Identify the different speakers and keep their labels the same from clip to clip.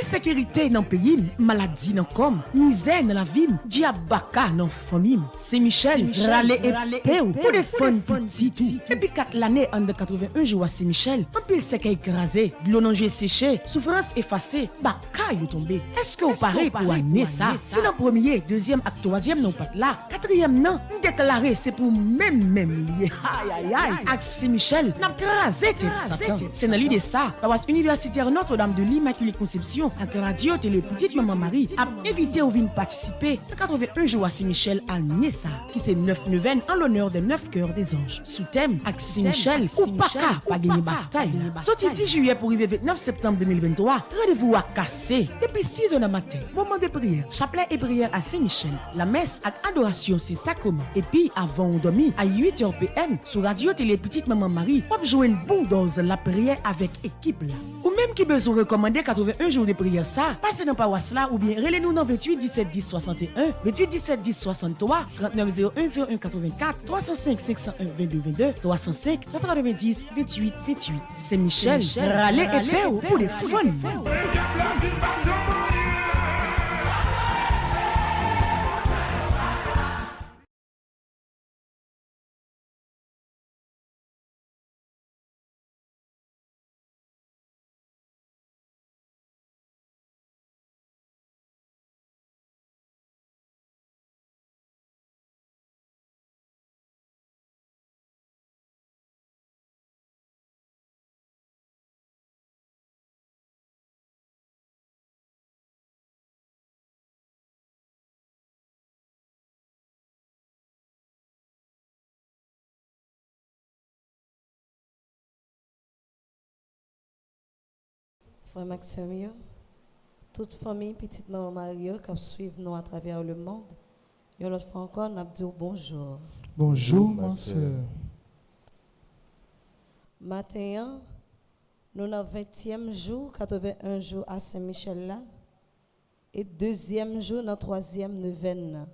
Speaker 1: insécurité dans le pays, maladie dans le corps, misère dans la vie, diabaka dans la famille. C'est Michel, râler et péou pour défendre petit tout. Depuis 4 l'année, en 81 jours à Saint-Michel, un pile sec écrasé, de l'eau séché, souffrance effacée, baka you tombé. Est-ce que vous parlez pour amener ça? Si le premier, deuxième et troisième non pas là, quatrième non, déclaré c'est pour même lié. Aïe aïe aïe. Avec Saint-Michel, n'a crasé tête Satan. C'est dans l'idée ça, paroisse universitaire Notre-Dame de l'Immaculée Conception, avec radio télé petite maman Marie, a invité ou venir participer à 81 jours à Saint-Michel à Nessa, qui c'est 9 neuvaines en l'honneur des 9 cœurs des anges. Sous thème, avec Saint-Michel, ou pas gagner bataille. Sorti 10 juillet pour arriver 29 septembre 2023, rendez-vous à casser. Depuis 6 heures du matin, moment de prière, chapelet et prière à Saint-Michel. La messe avec adoration, c'est sacrement. Et puis, avant on dormit, à 8h PM, sur radio télé petite maman Marie, on peut jouer une bulldoze la prière avec équipe là. Ou même qui besoin recommander 81 jours de prière ça, passez dans paroisse là ou bien relez-nous dans 28 17 10 61, 28 17 10 63, 39 01 01 84, 305 501 22 22, 305 90 28 28. C'est Michel, râler et faire pour les fun.
Speaker 2: Frère Maxime, toute famille, petite maman Mario, qui suivent nous à travers le monde, et l'autre fois encore, nous dit bonjour.
Speaker 3: Bonjour, ma soeur.
Speaker 2: Matin, nous avons 20e jour, 81 jours à Saint-Michel là, et 2e jour, dans 3e neuvaine.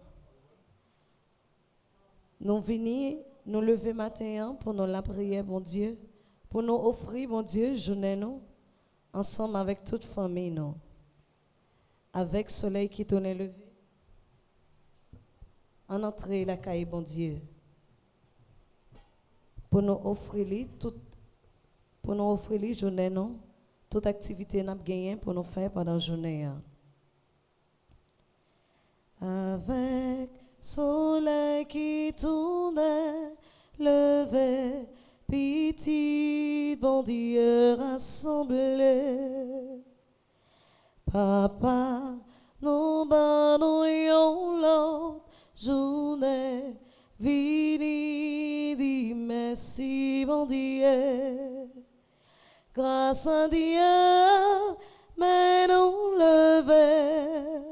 Speaker 2: Nous venons nous lever matin pour nous la prière, mon Dieu, pour nous offrir, mon Dieu, journée nous. Ensemble avec toute famille, nous. Avec soleil qui tourne levé. En entrée la caille, bon Dieu. Pour nous offrir les journée, nous. Toute activité nous gagné pour nous faire pendant la journée. Avec soleil qui tourne levé. Petit bon Dieu rassemblé, Papa, nous bannons l'autre journée, vini dit merci bon Dieu, grâce à Dieu, mais nous lever,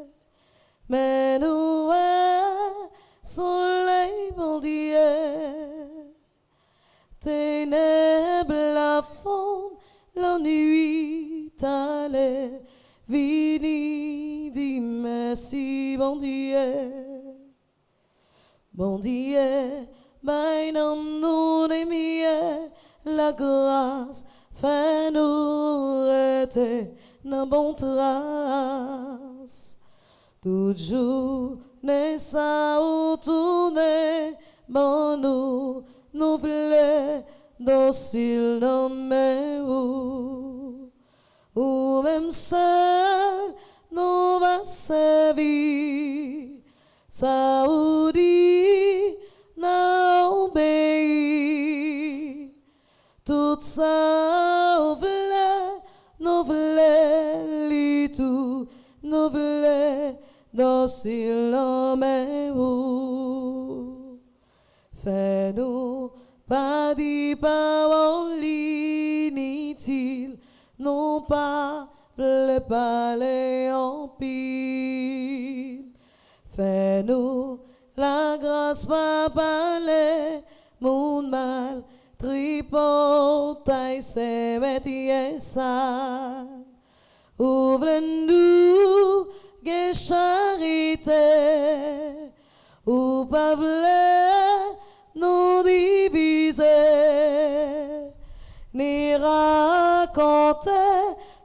Speaker 2: mais nous soleil bon Dieu. Ténèbres la fond, la nuit allait, vini dit merci bon Dieu. Bon Dieu, bainam nous des miens, la grâce, fait nous rester dans bon trace. Toujours, n'est ça ou tourner, bon nous voulons docile dans mes ou même seul nous va servir ça ou dit n'a obéi tout ça nous voulons li tout nous voulons docile dans mes fais-nous pas dit paroles inutiles, non pas le parler en pile. Fais-nous la grâce pas parler, mon mal, tripotaille, c'est métier sale. Ouvre-nous, que charité, ou pas nous diviser, ni raconter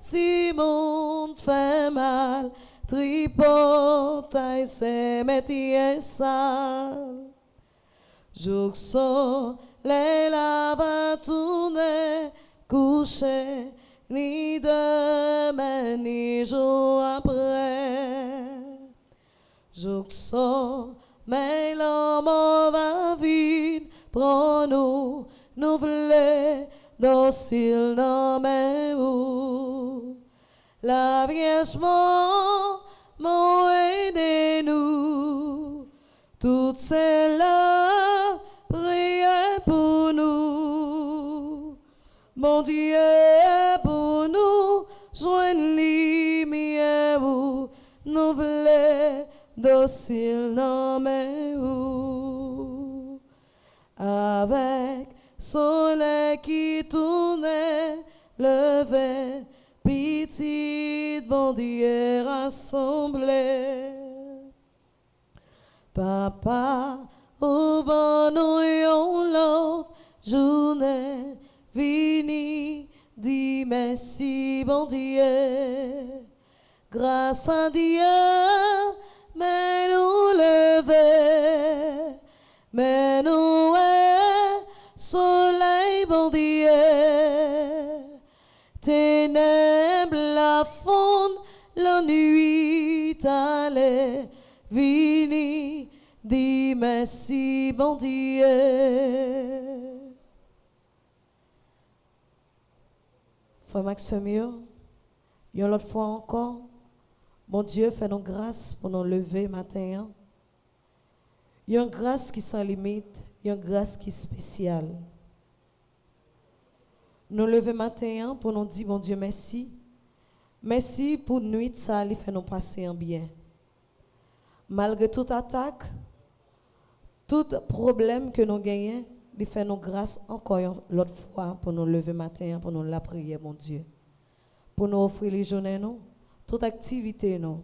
Speaker 2: si monde fait mal, tripotaille ses métiers sales. Jour soleil la va tourner, coucher, ni demain, ni jour après. Jour mais l'homme va vite, prends-nous, nous voulons, docile dans mes roues. La Vierge m'a aidé nous, toutes celles-là priez pour nous. Mon Dieu pour nous, joigne lumière, nous voulons, docile dans mes roues. Avec soleil qui tournait, levé, petite bon Dieu rassemblé. Papa, au bon nous l'autre journée, vini, dis merci bon Dieu. Grâce à Dieu, mais nous lever, mais nous soleil bon Dieu, ténèbres la fond, la nuit allait, vini, dis merci bon Dieu. Frère Maxime, une autre fois encore, bon Dieu fait nos grâces pour nous lever matin. Il y a une grâce qui sans limite, il y a une grâce qui est spéciale. Nous lever matin pour nous dire bon Dieu merci. Merci pour nuit ça, il fait nous passer en bien. Malgré toute attaque, tout problème que nous gagnons, il fait nous grâce encore l'autre fois pour nous lever matin, pour nous la prière, mon Dieu. Pour nous offrir les journées, nous, toute activité, nous.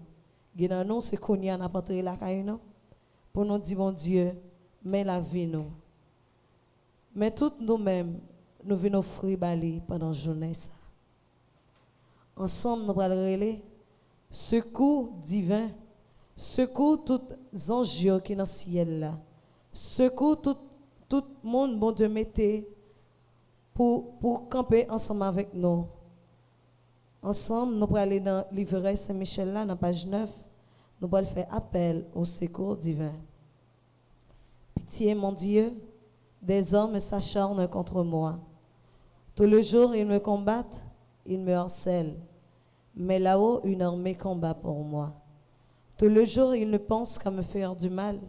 Speaker 2: Nous, c'est qu'on y a apporté la caille, nous. Pour nous dire, mon Dieu, mais la vie, nous. Mais toutes nous-mêmes, nous venons offrir bali pendant la journée. Ça. Ensemble, nous allons relayer secours divin, secours tous les anges qui sont dans le ciel là, secours tout le monde, bon Dieu, mettez pour camper ensemble avec nous. Ensemble, nous allons aller dans le livret Saint-Michel là, dans la page 9, nous allons faire appel au secours divin. Pitié, mon Dieu, des hommes s'acharnent contre moi. Tout le jour, ils me combattent, ils me harcèlent. Mais là-haut, une armée combat pour moi. Tout le jour, ils ne pensent qu'à me faire du mal.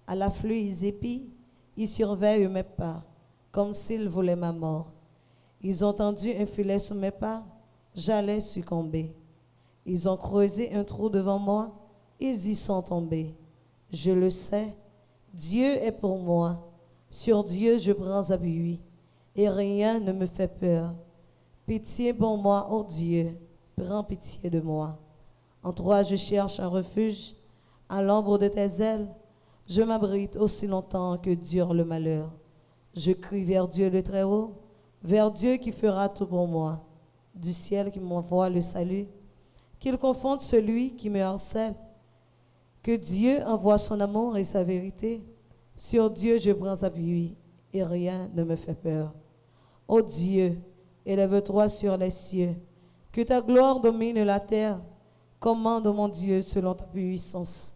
Speaker 2: À l'afflux, ils épient, ils surveillent mes pas, comme s'ils voulaient ma mort. Ils ont tendu un filet sous mes pas, j'allais succomber. Ils ont creusé un trou devant moi, ils y sont tombés. Je le sais, Dieu est pour moi. Sur Dieu, je prends appui, et rien ne me fait peur. Pitié pour moi, ô Dieu, prends pitié de moi. En toi, je cherche un refuge, à l'ombre de tes ailes. Je m'abrite aussi longtemps que dure le malheur. Je crie vers Dieu le Très-Haut, vers Dieu qui fera tout pour moi. Du ciel qui m'envoie le salut, qu'il confonde celui qui me harcèle. Que Dieu envoie son amour et sa vérité. Sur Dieu je prends appui et rien ne me fait peur. Ô Dieu, élève-toi sur les cieux, que ta gloire domine la terre. Commande, mon Dieu, selon ta puissance.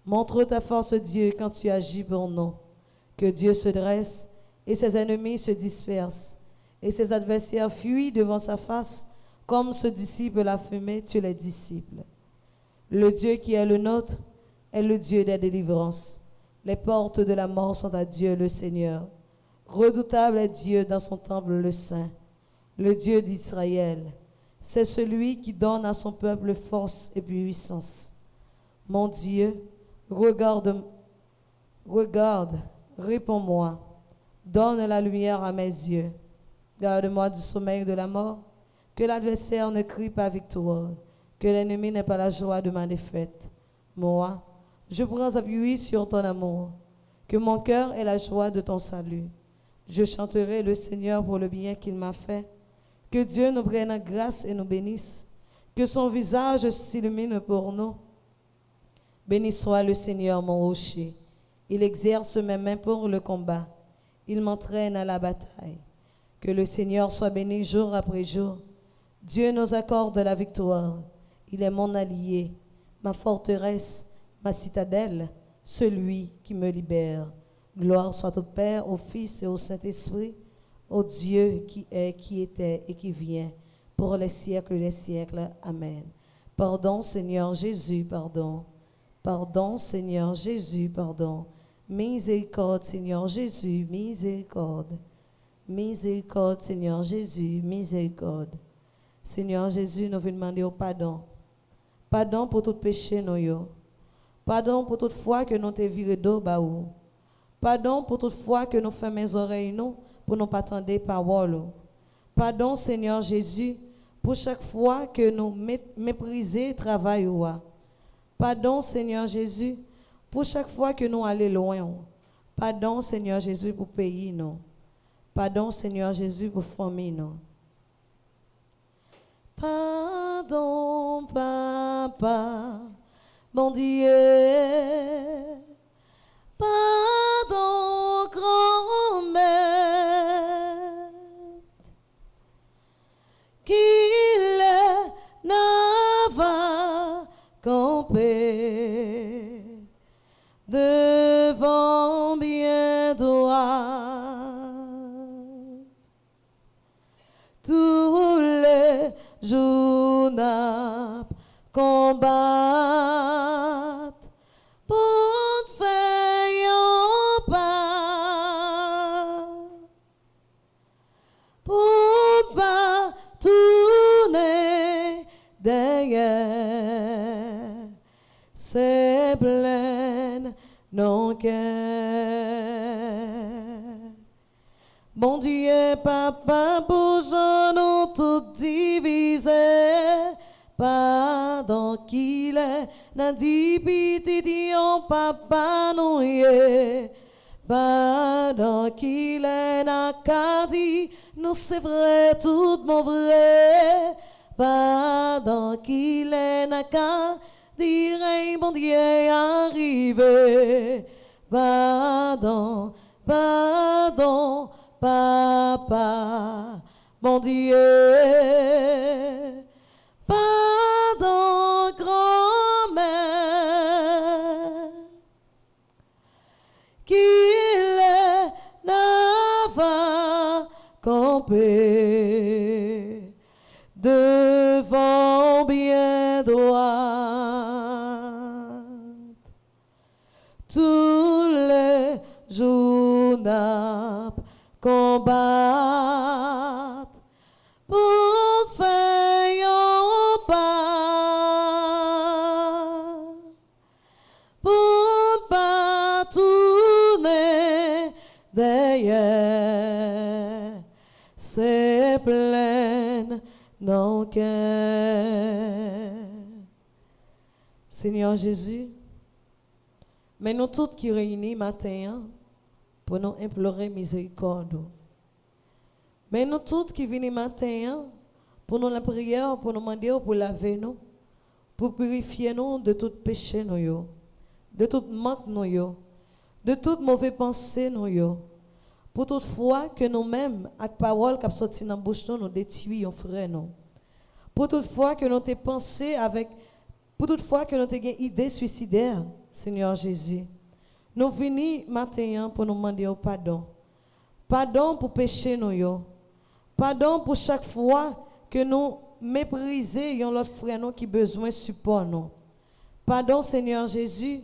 Speaker 2: Montre ta force, Dieu, quand tu agis pour nous. Que Dieu se dresse et ses ennemis se dispersent, et ses adversaires fuient devant sa face, comme se dissipe la fumée, tu les dissipes. Le Dieu qui est le nôtre est le Dieu des délivrances. Les portes de la mort sont à Dieu le Seigneur. Redoutable est Dieu dans son temple le Saint, le Dieu d'Israël. C'est celui qui donne à son peuple force et puissance. Mon Dieu, regarde, réponds-moi, donne la lumière à mes yeux. Garde-moi du sommeil de la mort, que l'adversaire ne crie pas victoire, que l'ennemi n'ait pas la joie de ma défaite. Moi, je prends appui sur ton amour, que mon cœur ait la joie de ton salut. Je chanterai le Seigneur pour le bien qu'il m'a fait. Que Dieu nous prenne grâce et nous bénisse, Que son visage s'illumine pour nous. Béni soit le Seigneur, mon rocher. Il exerce mes mains pour le combat. Il m'entraîne à la bataille. Que le Seigneur soit béni jour après jour. Dieu nous accorde la victoire. Il est mon allié, ma forteresse, ma citadelle, celui qui me libère. Gloire soit au Père, au Fils et au Saint-Esprit, au Dieu qui est, qui était et qui vient, pour les siècles des siècles. Amen. Pardon, Seigneur Jésus, pardon. Pardon, Seigneur Jésus, pardon. Miséricorde, Seigneur Jésus, miséricorde. Miséricorde, Seigneur Jésus, miséricorde. Seigneur Jésus, nous venons demander au pardon. Pardon pour tout péché, nous yo. Pardon pour toute fois que nous te viré d'eau, baou. Pardon pour toute fois que nous fermons les oreilles, nous, pour nous pas attendre parole. Pardon, Seigneur Jésus, pour chaque fois que nous méprisons le travail. Pardon, Seigneur Jésus, pour chaque fois que nous allons loin. Pardon, Seigneur Jésus, pour pays, nous. Pardon, Seigneur Jésus, pour famille, nous. Pardon, Papa, mon Dieu. Pardon, grand-mère, qu'il n'a va camper devant bien droit tous les jours n'a combattre pour faire pas pour pas tourner derrière c'est plein non cœur. Mon Dieu, papa, pour nous tout divisé, pardon qu'il est, n'a dit piti papa nous yé, pardon qu'il est, n'a qu'à dit, nous c'est vrai, tout mon vrai, pardon qu'il est, n'a qu'à dire, mon Dieu arrivé, pardon, pardon, Papa, mon Dieu, pardon, grand-mère, qu'il n'a va camper devant bien droit tous les jours n'a combattre pour faire pas pour pas tourner derrière c'est plein non cœur. Seigneur Jésus, mais nous tous qui réunis matin pour nous implorer miséricorde. Mais nous tous qui venons matin pour nous la prière, pour nous demander pour laver nous, pour purifier nous de tout péché nous, de tout manque nous, de toute mauvaise pensée nous, pour toute fois que nous-mêmes, avec parole qui sorti dans la bouche nous détruisons frère nous. Pour toute fois que nous te pensé avec, pour toute fois que nous te une idée suicidaire, Seigneur Jésus. Nous venons matin pour nous demander pardon. Pardon pour pécher nous. Pardon pour chaque fois que nous méprisons l'autre frère nous qui besoin de support nous. Pardon Seigneur Jésus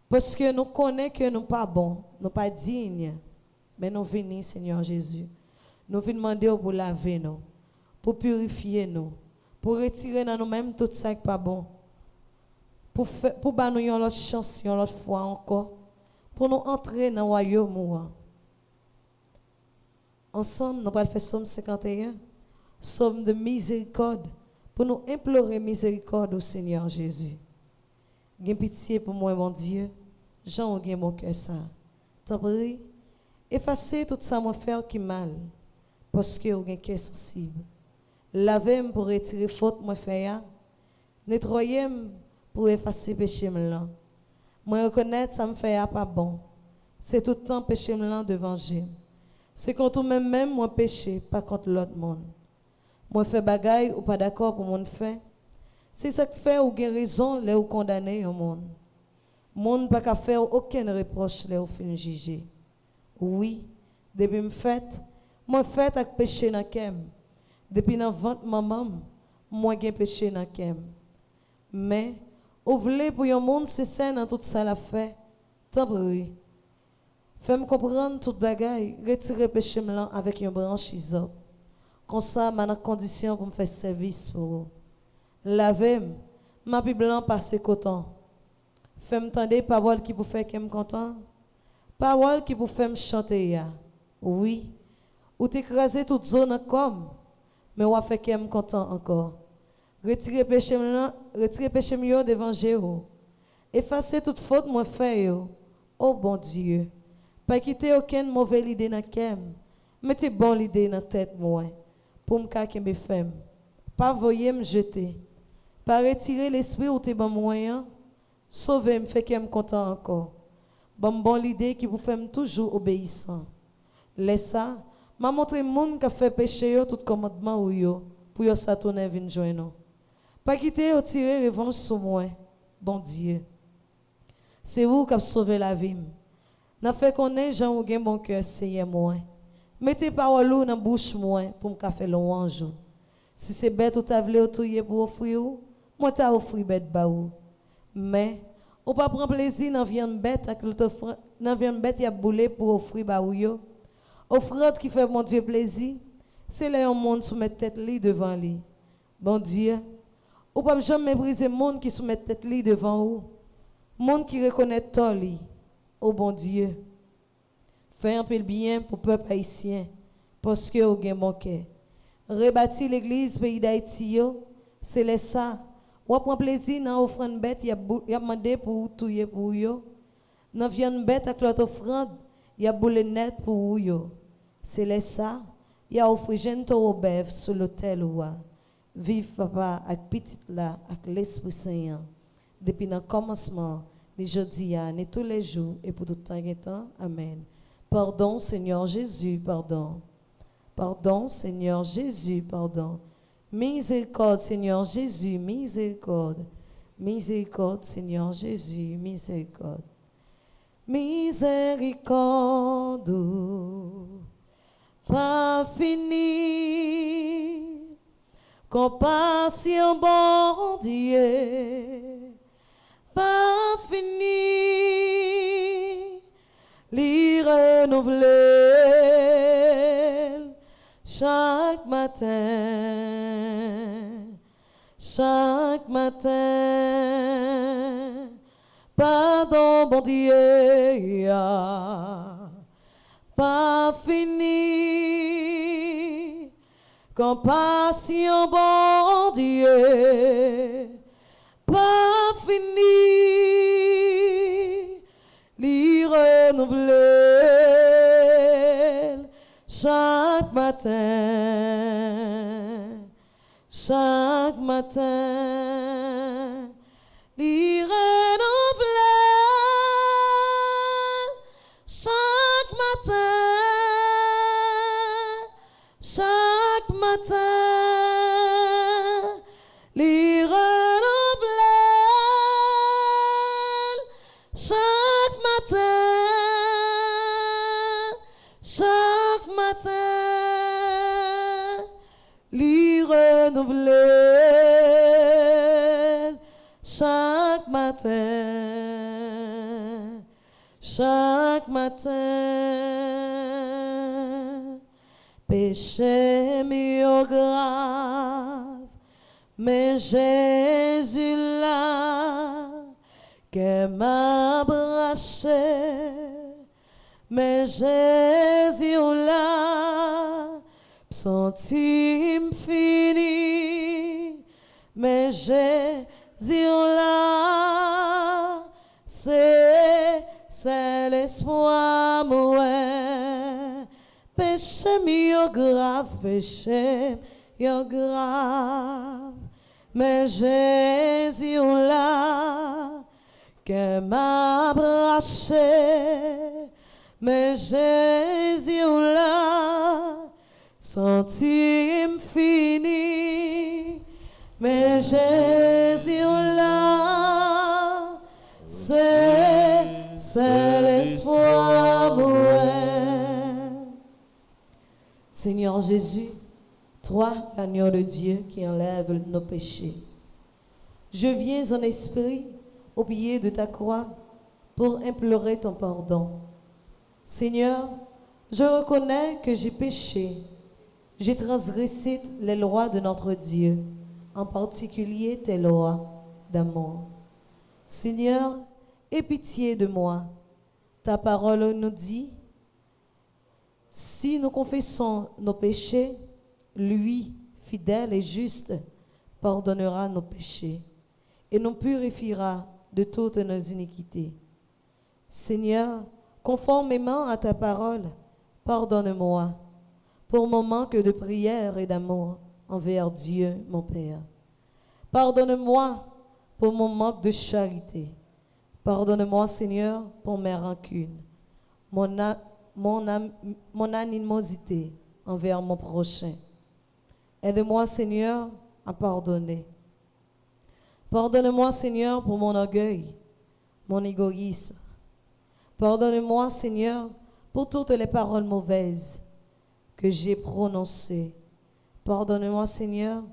Speaker 2: parce que nous connaissons que nous pas bons, nous pas dignes. Mais nous venons Seigneur Jésus. Nous venons demander pour laver nous, pour purifier nous, pour retirer dans nous-mêmes tout ça qui pas bon. Pour nous l'autre chance, l'autre fois encore. Pour nous entrer dans le royaume. Ensemble, nous allons faire Somme 51, Somme de miséricorde, pour nous implorer miséricorde au Seigneur Jésus. Gain pitié pour moi, mon Dieu. Jean, gain mon cœur ça. T'en prie, effacez tout ça, mon frère qui mal, parce que vous avez un cœur sensible. Lavez-moi pour retirer faute, mon frère, Nettoyez-moi pour effacer péché là. Moi reconnaître ça me fait pas bon. C'est tout le temps péché là devant Dieu. C'est contre même moi péché, pas contre l'autre monde. Moi fais bagaille ou pas d'accord pour mon fait. C'est ça qui fait ou gain raison les ou condamner au monde. Monde pas qu'à faire aucun reproche les ou fin juger. Oui, depuis me fait, moi fait avec péché dans kem. Depuis dans ventre maman, moi gain péché dans kem. Mais ou voulez pour un monde c'est sain dans tout ça la fait. Tant pis. Fais-moi comprendre toute bagaille, retirer péché blanc avec un branche isop. Comme ça, ma condition pour me faire service pour vous. Lavez-moi, ma Bible blanc passe coton. Fais-moi entendre parole qui vous fait que me content. Parole qui vous fait me chanter ya. Oui. Ou t'écraser toute zone comme, mais ou fait que me content encore. Retirez péché blanc, retirez péché mieux devant Dieu. Effacez toute faute moi fait yo. Oh bon Dieu. Pas quitter aucune mauvaise idée dans kem. Mettez bonne idée dans tête moi pour me kembe femme. Pas voyer me jeter. Pas retirer l'esprit ou te bon moyen. Sauver me fait que me content encore. Bon l'idée qui vous fait toujours obéissant. Laisse ça, m'a montré monde qui fait péché yo tout commandement ou yo pour yo ça tourner vinn joindre. Pas quitter ou tirer revanche sur moi. Bon Dieu. C'est vous qui avez sauvé la vie. N'a fait connaître Jean ou gen bon cœur Seigneur moi. Mettez parole ou dans bouche moi pour me faire louange. Si c'est bête ou t'a vle touyer pour offrir ou, moi t'a offrir bête ba ou. Mais ou pas prendre plaisir dans viande bête avec dans viande bête y a boulé pour offrir ba ou yo. Offrande qui fait mon Dieu plaisir, c'est là un monde soumet tête li devant lui. Bon Dieu, ou pas jamais mépriser monde qui soumet tête li devant ou. Monde qui reconnaît tort li. Oh bon Dieu, fais un peu le bien pour le peuple haïtien, parce que vous avez mon cœur. Rebâtir l'église pays d'Haïti, c'est ça. Ou prend plaisir dans l'offrande bête, il y a demandé pour tout pour vous. Dans viande bête avec l'autre offrande, il y a boule net pour vous. C'est ça. Il y a offert jeune taureau bœuf sur l'autel. Vive papa avec petit là, avec l'Esprit Saint. Depuis le commencement. Les jeudis, les tous les jours et pour tout temps et temps. Amen. Pardon, Seigneur Jésus, pardon. Pardon, Seigneur Jésus, pardon. Miséricorde, Seigneur Jésus, miséricorde. Miséricorde, Seigneur Jésus, miséricorde. Miséricorde, pas fini. Compassion, bon Dieu. Pas fini, l'y renouveler chaque matin, pardon bon Dieu, pas fini, compassion bon Dieu. Pas fini, l'y renouveler chaque matin, l'y renouveler chaque matin, l'y chaque matin, l'y renouveler chaque matin, péché mieux grave, mais Jésus là, que m'a braché. Mais Jésus là, senti fini. Mais Jésus là, c'est l'espoir moi. Péché mieux grave, péché mieux grave. mais Jésus là, que m'a abraché, mais Jésus là, senti fini, mais Jésus là, c'est l'espoir. Seigneur Jésus, toi, l'agneau de Dieu qui enlève nos péchés, je viens en esprit au pied de ta croix pour implorer ton pardon. Seigneur, je reconnais que j'ai péché, j'ai transgressé les lois de notre Dieu, en particulier tes lois d'amour. Seigneur, aie pitié de moi. Ta parole nous dit, si nous confessons nos péchés, lui, fidèle et juste, pardonnera nos péchés et nous purifiera de toutes nos iniquités. Seigneur, conformément à ta parole, pardonne-moi pour mon manque de prière et d'amour envers Dieu, mon Père. Pardonne-moi pour mon manque de charité. Pardonne-moi, Seigneur, pour mes rancunes, mon animosité envers mon prochain. Aide-moi, Seigneur, à pardonner. Pardonne-moi, Seigneur, pour mon orgueil, mon égoïsme. Pardonne-moi, Seigneur, pour toutes les paroles mauvaises que j'ai prononcées. Pardonne-moi, Seigneur,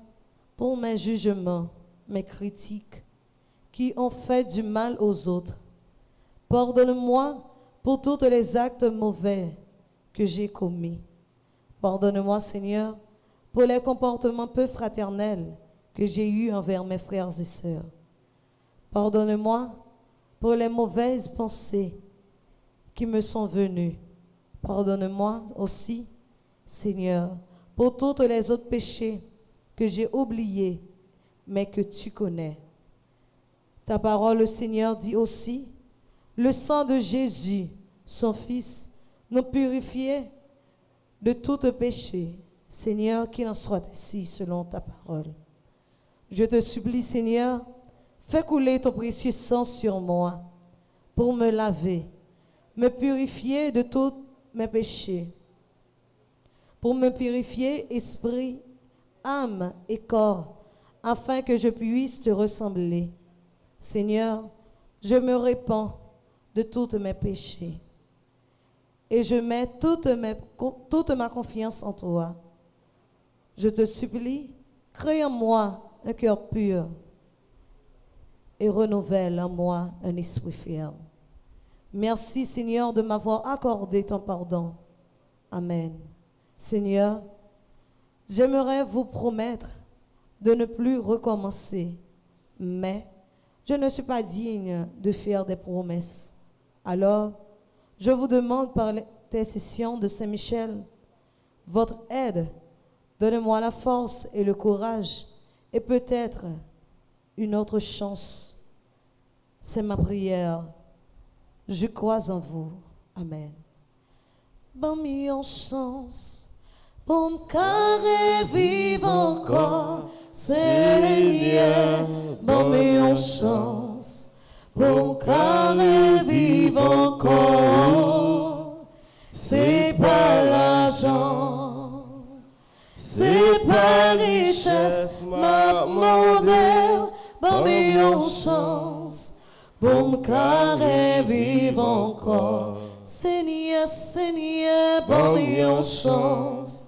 Speaker 2: pour mes jugements, mes critiques, qui ont fait du mal aux autres. Pardonne-moi pour tous les actes mauvais que j'ai commis. Pardonne-moi, Seigneur, pour les comportements peu fraternels que j'ai eus envers mes frères et sœurs. Pardonne-moi pour les mauvaises pensées qui me sont venues. Pardonne-moi aussi, Seigneur, pour tous les autres péchés que j'ai oubliés, mais que tu connais. Ta parole, Seigneur, dit aussi, le sang de Jésus, son Fils, nous purifiait de tout péché. Seigneur, qu'il en soit ainsi selon ta parole. Je te supplie, Seigneur, fais couler ton précieux sang sur moi pour me laver, me purifier de tous mes péchés, pour me purifier esprit, âme et corps, afin que je puisse te ressembler. Seigneur, je me répands de tous mes péchés et je mets toute ma confiance en toi. Je te supplie, crée en moi un cœur pur et renouvelle en moi un esprit ferme. Merci, Seigneur, de m'avoir accordé ton pardon. Amen. Seigneur, j'aimerais vous promettre de ne plus recommencer, mais je ne suis pas digne de faire des promesses. Alors, je vous demande par l'intercession de Saint-Michel, votre aide. Donnez-moi la force et le courage et peut-être une autre chance. C'est ma prière. Je crois en vous. Amen. Bonne chance pour me carrer vivre encore, Seigneur. Bonne chance pour me carrer vivre encore. C'est pas l'argent, c'est pas richesse, ma modèle. Bonne chance pour me carrer vivre encore. Seigneur, Seigneur, bonne chance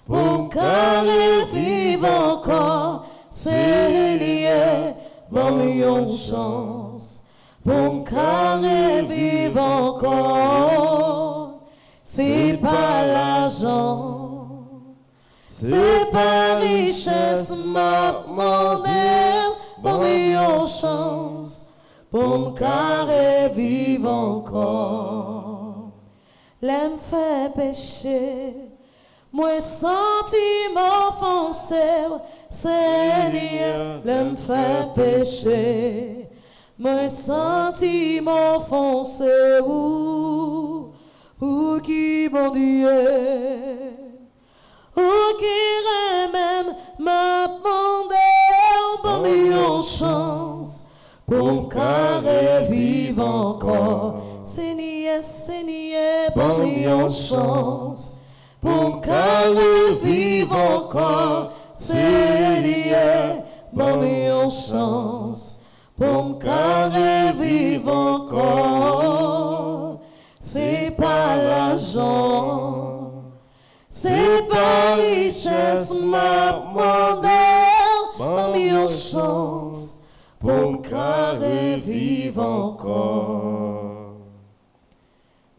Speaker 2: pour me carrer vivre encore. Seigneur, bonne chance pour me carrer vivre encore. C'est pas l'argent, c'est pas richesse, ma modèle. Bonne chance pour me carrer vivre encore. L'aime fait pécher, moi senti m'offenser. Seigneur, l'aime fait pécher, moi senti m'offenser. Ou qui bon Dieu, ou qui même m'a demandé. chance pour carré vivre encore. Seigneur, Seigneur, bonne chance pour carré vivre encore. Seigneur, bonne chance pour carré vivre encore. C'est pas l'argent, c'est pas richesse, ma modèle, bonne chance pour carré vivre encore.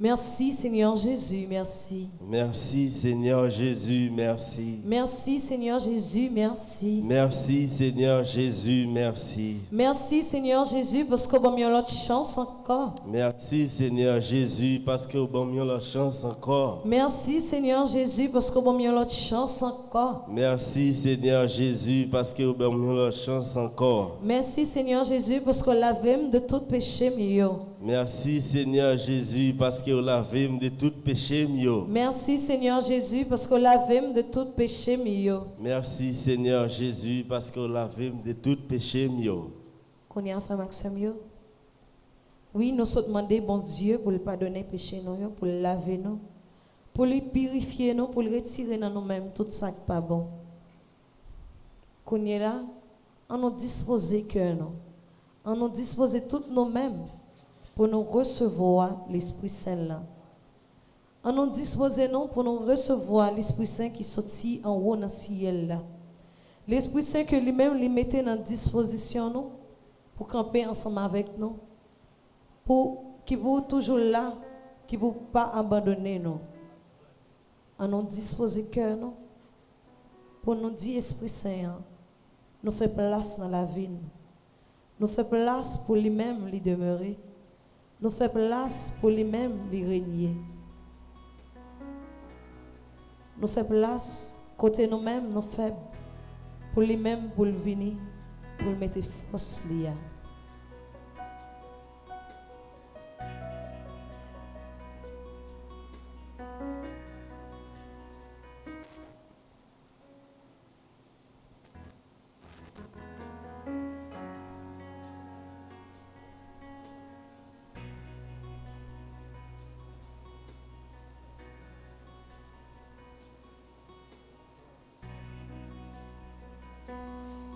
Speaker 2: Merci Seigneur Jésus, merci.
Speaker 4: Merci Seigneur Jésus, merci.
Speaker 2: Merci Seigneur Jésus, merci.
Speaker 4: Merci Seigneur Jésus, merci.
Speaker 2: Merci Seigneur Jésus parce que bon mieux l'autre chance encore.
Speaker 4: Merci Seigneur Jésus parce que bon mieux la chance encore.
Speaker 2: Merci Seigneur Jésus parce que bon mieux l'autre chance encore.
Speaker 4: Merci Seigneur Jésus parce que bon mieux la chance encore.
Speaker 2: Merci Seigneur Jésus parce que lavez-moi de tout péché mieux.
Speaker 4: Merci Seigneur Jésus parce que vous lavez de tout péché mieux.
Speaker 2: Merci Seigneur Jésus parce que lavez-moi de tout péché mieux.
Speaker 4: Merci Seigneur Jésus parce que vous lavez de tout péché mieux.
Speaker 2: Qu'on y a fait Maxime. Oui, nous sommes demandé bon Dieu pour le pardonner péché nous, pour le laver nous, pour le purifier nous, pour le retirer dans nous-mêmes tout ça qui pas bon. Qu'on y est là, on nous disposer cœur nous, on nous disposer tout nous-mêmes pour nous recevoir l'Esprit Saint là. On nous disposer nous pour nous recevoir l'Esprit Saint qui sortit en haut dans le ciel là. L'Esprit Saint que lui-même lui mettait dans disposition nous pour camper ensemble avec nous, pour qui vous toujours là, qui vous pas abandonner nous. On nous disposer cœur nous pour nous dire Esprit Saint, nous fait place dans la vie, nous fait place pour lui-même lui demeurer. Nous fait place pour lui-même lui régner. Nous fait place côté nous-mêmes, nous faibles, pour lui-même pour le venir, pour le mettre force liée.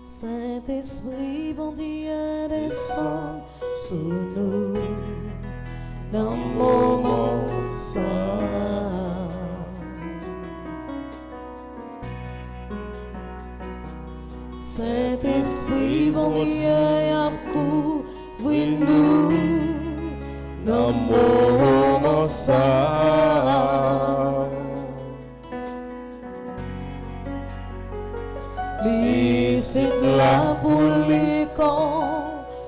Speaker 2: Saint-Esprit, bon Dieu, descend sur nous dans le moment saint. Saint-Esprit, bon Dieu, couvre-nous dans le moment saint. C'est là pour les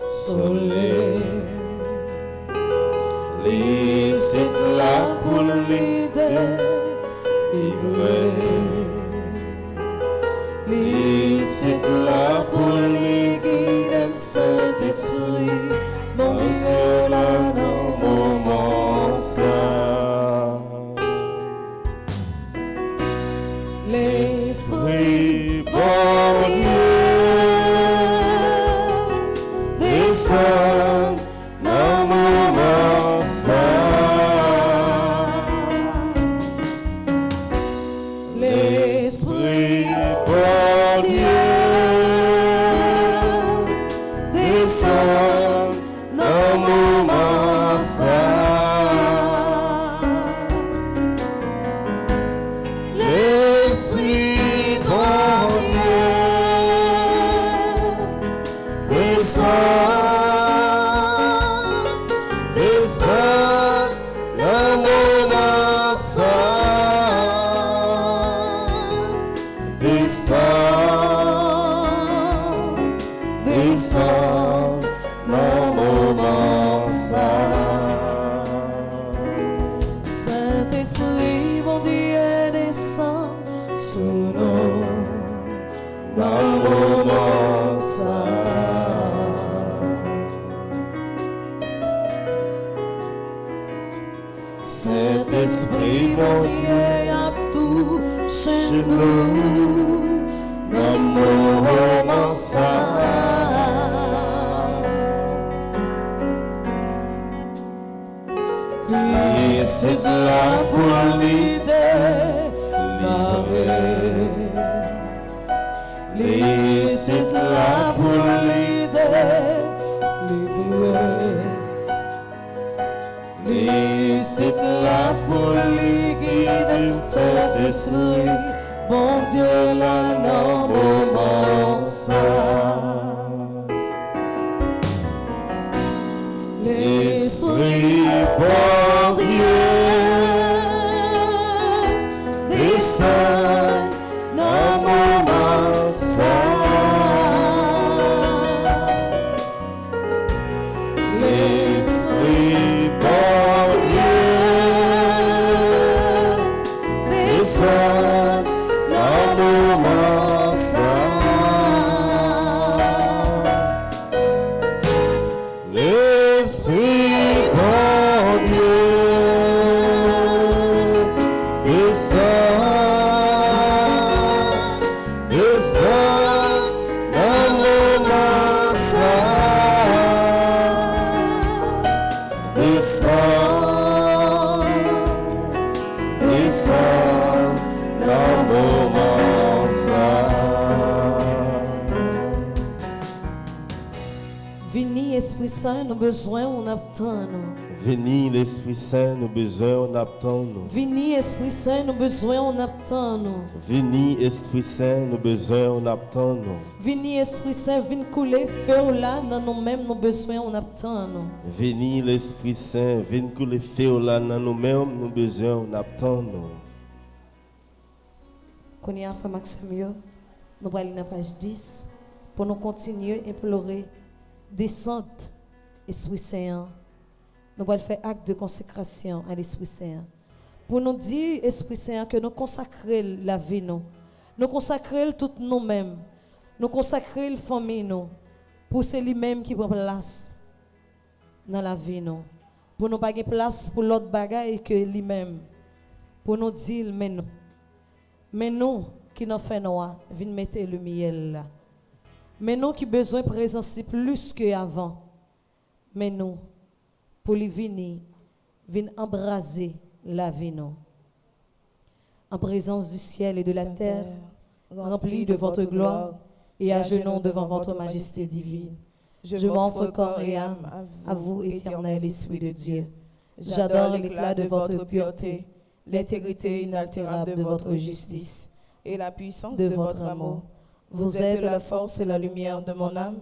Speaker 2: consoler. C'est là pour les délivrer. C'est là pour les guider, Saint-Esprit, mon Dieu, là dans mon moment saint. L'Esprit, bon Dieu, descend dans mon moment saint. L'Esprit, bon Dieu, descend dans mon moment saint. L'Esprit, bon Dieu, descend dans mon moment saint. Descend dans mon moment saint. Saint-Esprit, mon Dieu, descend sur nous dans le moment saint. Saint-Esprit, mon Dieu, a tout chez nous dans le moment saint. c'est là pour l'idée. C'est là pour l'idée. C'est là pour les guider. Saint-Esprit, bon Dieu, là, non, moment ça. L'Esprit, bon Dieu, descend dans moment ça. L'Esprit, bon Dieu, descend dans moment ça. Vini Esprit Saint, nos besoins, on attend.
Speaker 4: Veni l'Esprit Saint, nos besoins, on attend.
Speaker 2: Vini Esprit Saint, nos besoins, on attend.
Speaker 4: Veni Esprit Saint, nos besoins, on attend.
Speaker 2: Vini Esprit Saint, vin couler feu là dans nous-mêmes, nos besoins, on attend.
Speaker 4: Veni l'Esprit Saint, viens couler feu là dans nous-mêmes, nos besoins, on attend.
Speaker 2: Qu'on y a fait Maxime, nous allons aller dans la page 10 pour nous continuer à implorer. Descente, Esprit Saint. Nous allons faire acte de consécration à l'Esprit Saint. Pour nous dire, Esprit Saint, que nous consacrons la vie, nous consacrons tout nous-mêmes, nous consacrons la famille, pour c'est lui-même qui prend place dans la vie. Pour nous pas de place pour l'autre bagaille que lui-même. Pour nous dire, mais nous qui nous faisons, venons mettre le miel là. Mais nous qui besoin de présence plus qu'avant. Mais nous, pour les venir embraser la vie, nous. En présence du ciel et de la terre, remplis de votre gloire et à genoux devant votre majesté divine. Je m'offre corps et âme à vous, éternel Esprit de Dieu. J'adore l'éclat de votre pureté, l'intégrité inaltérable de votre justice et la puissance de votre amour. Vous êtes la force et la lumière de mon âme.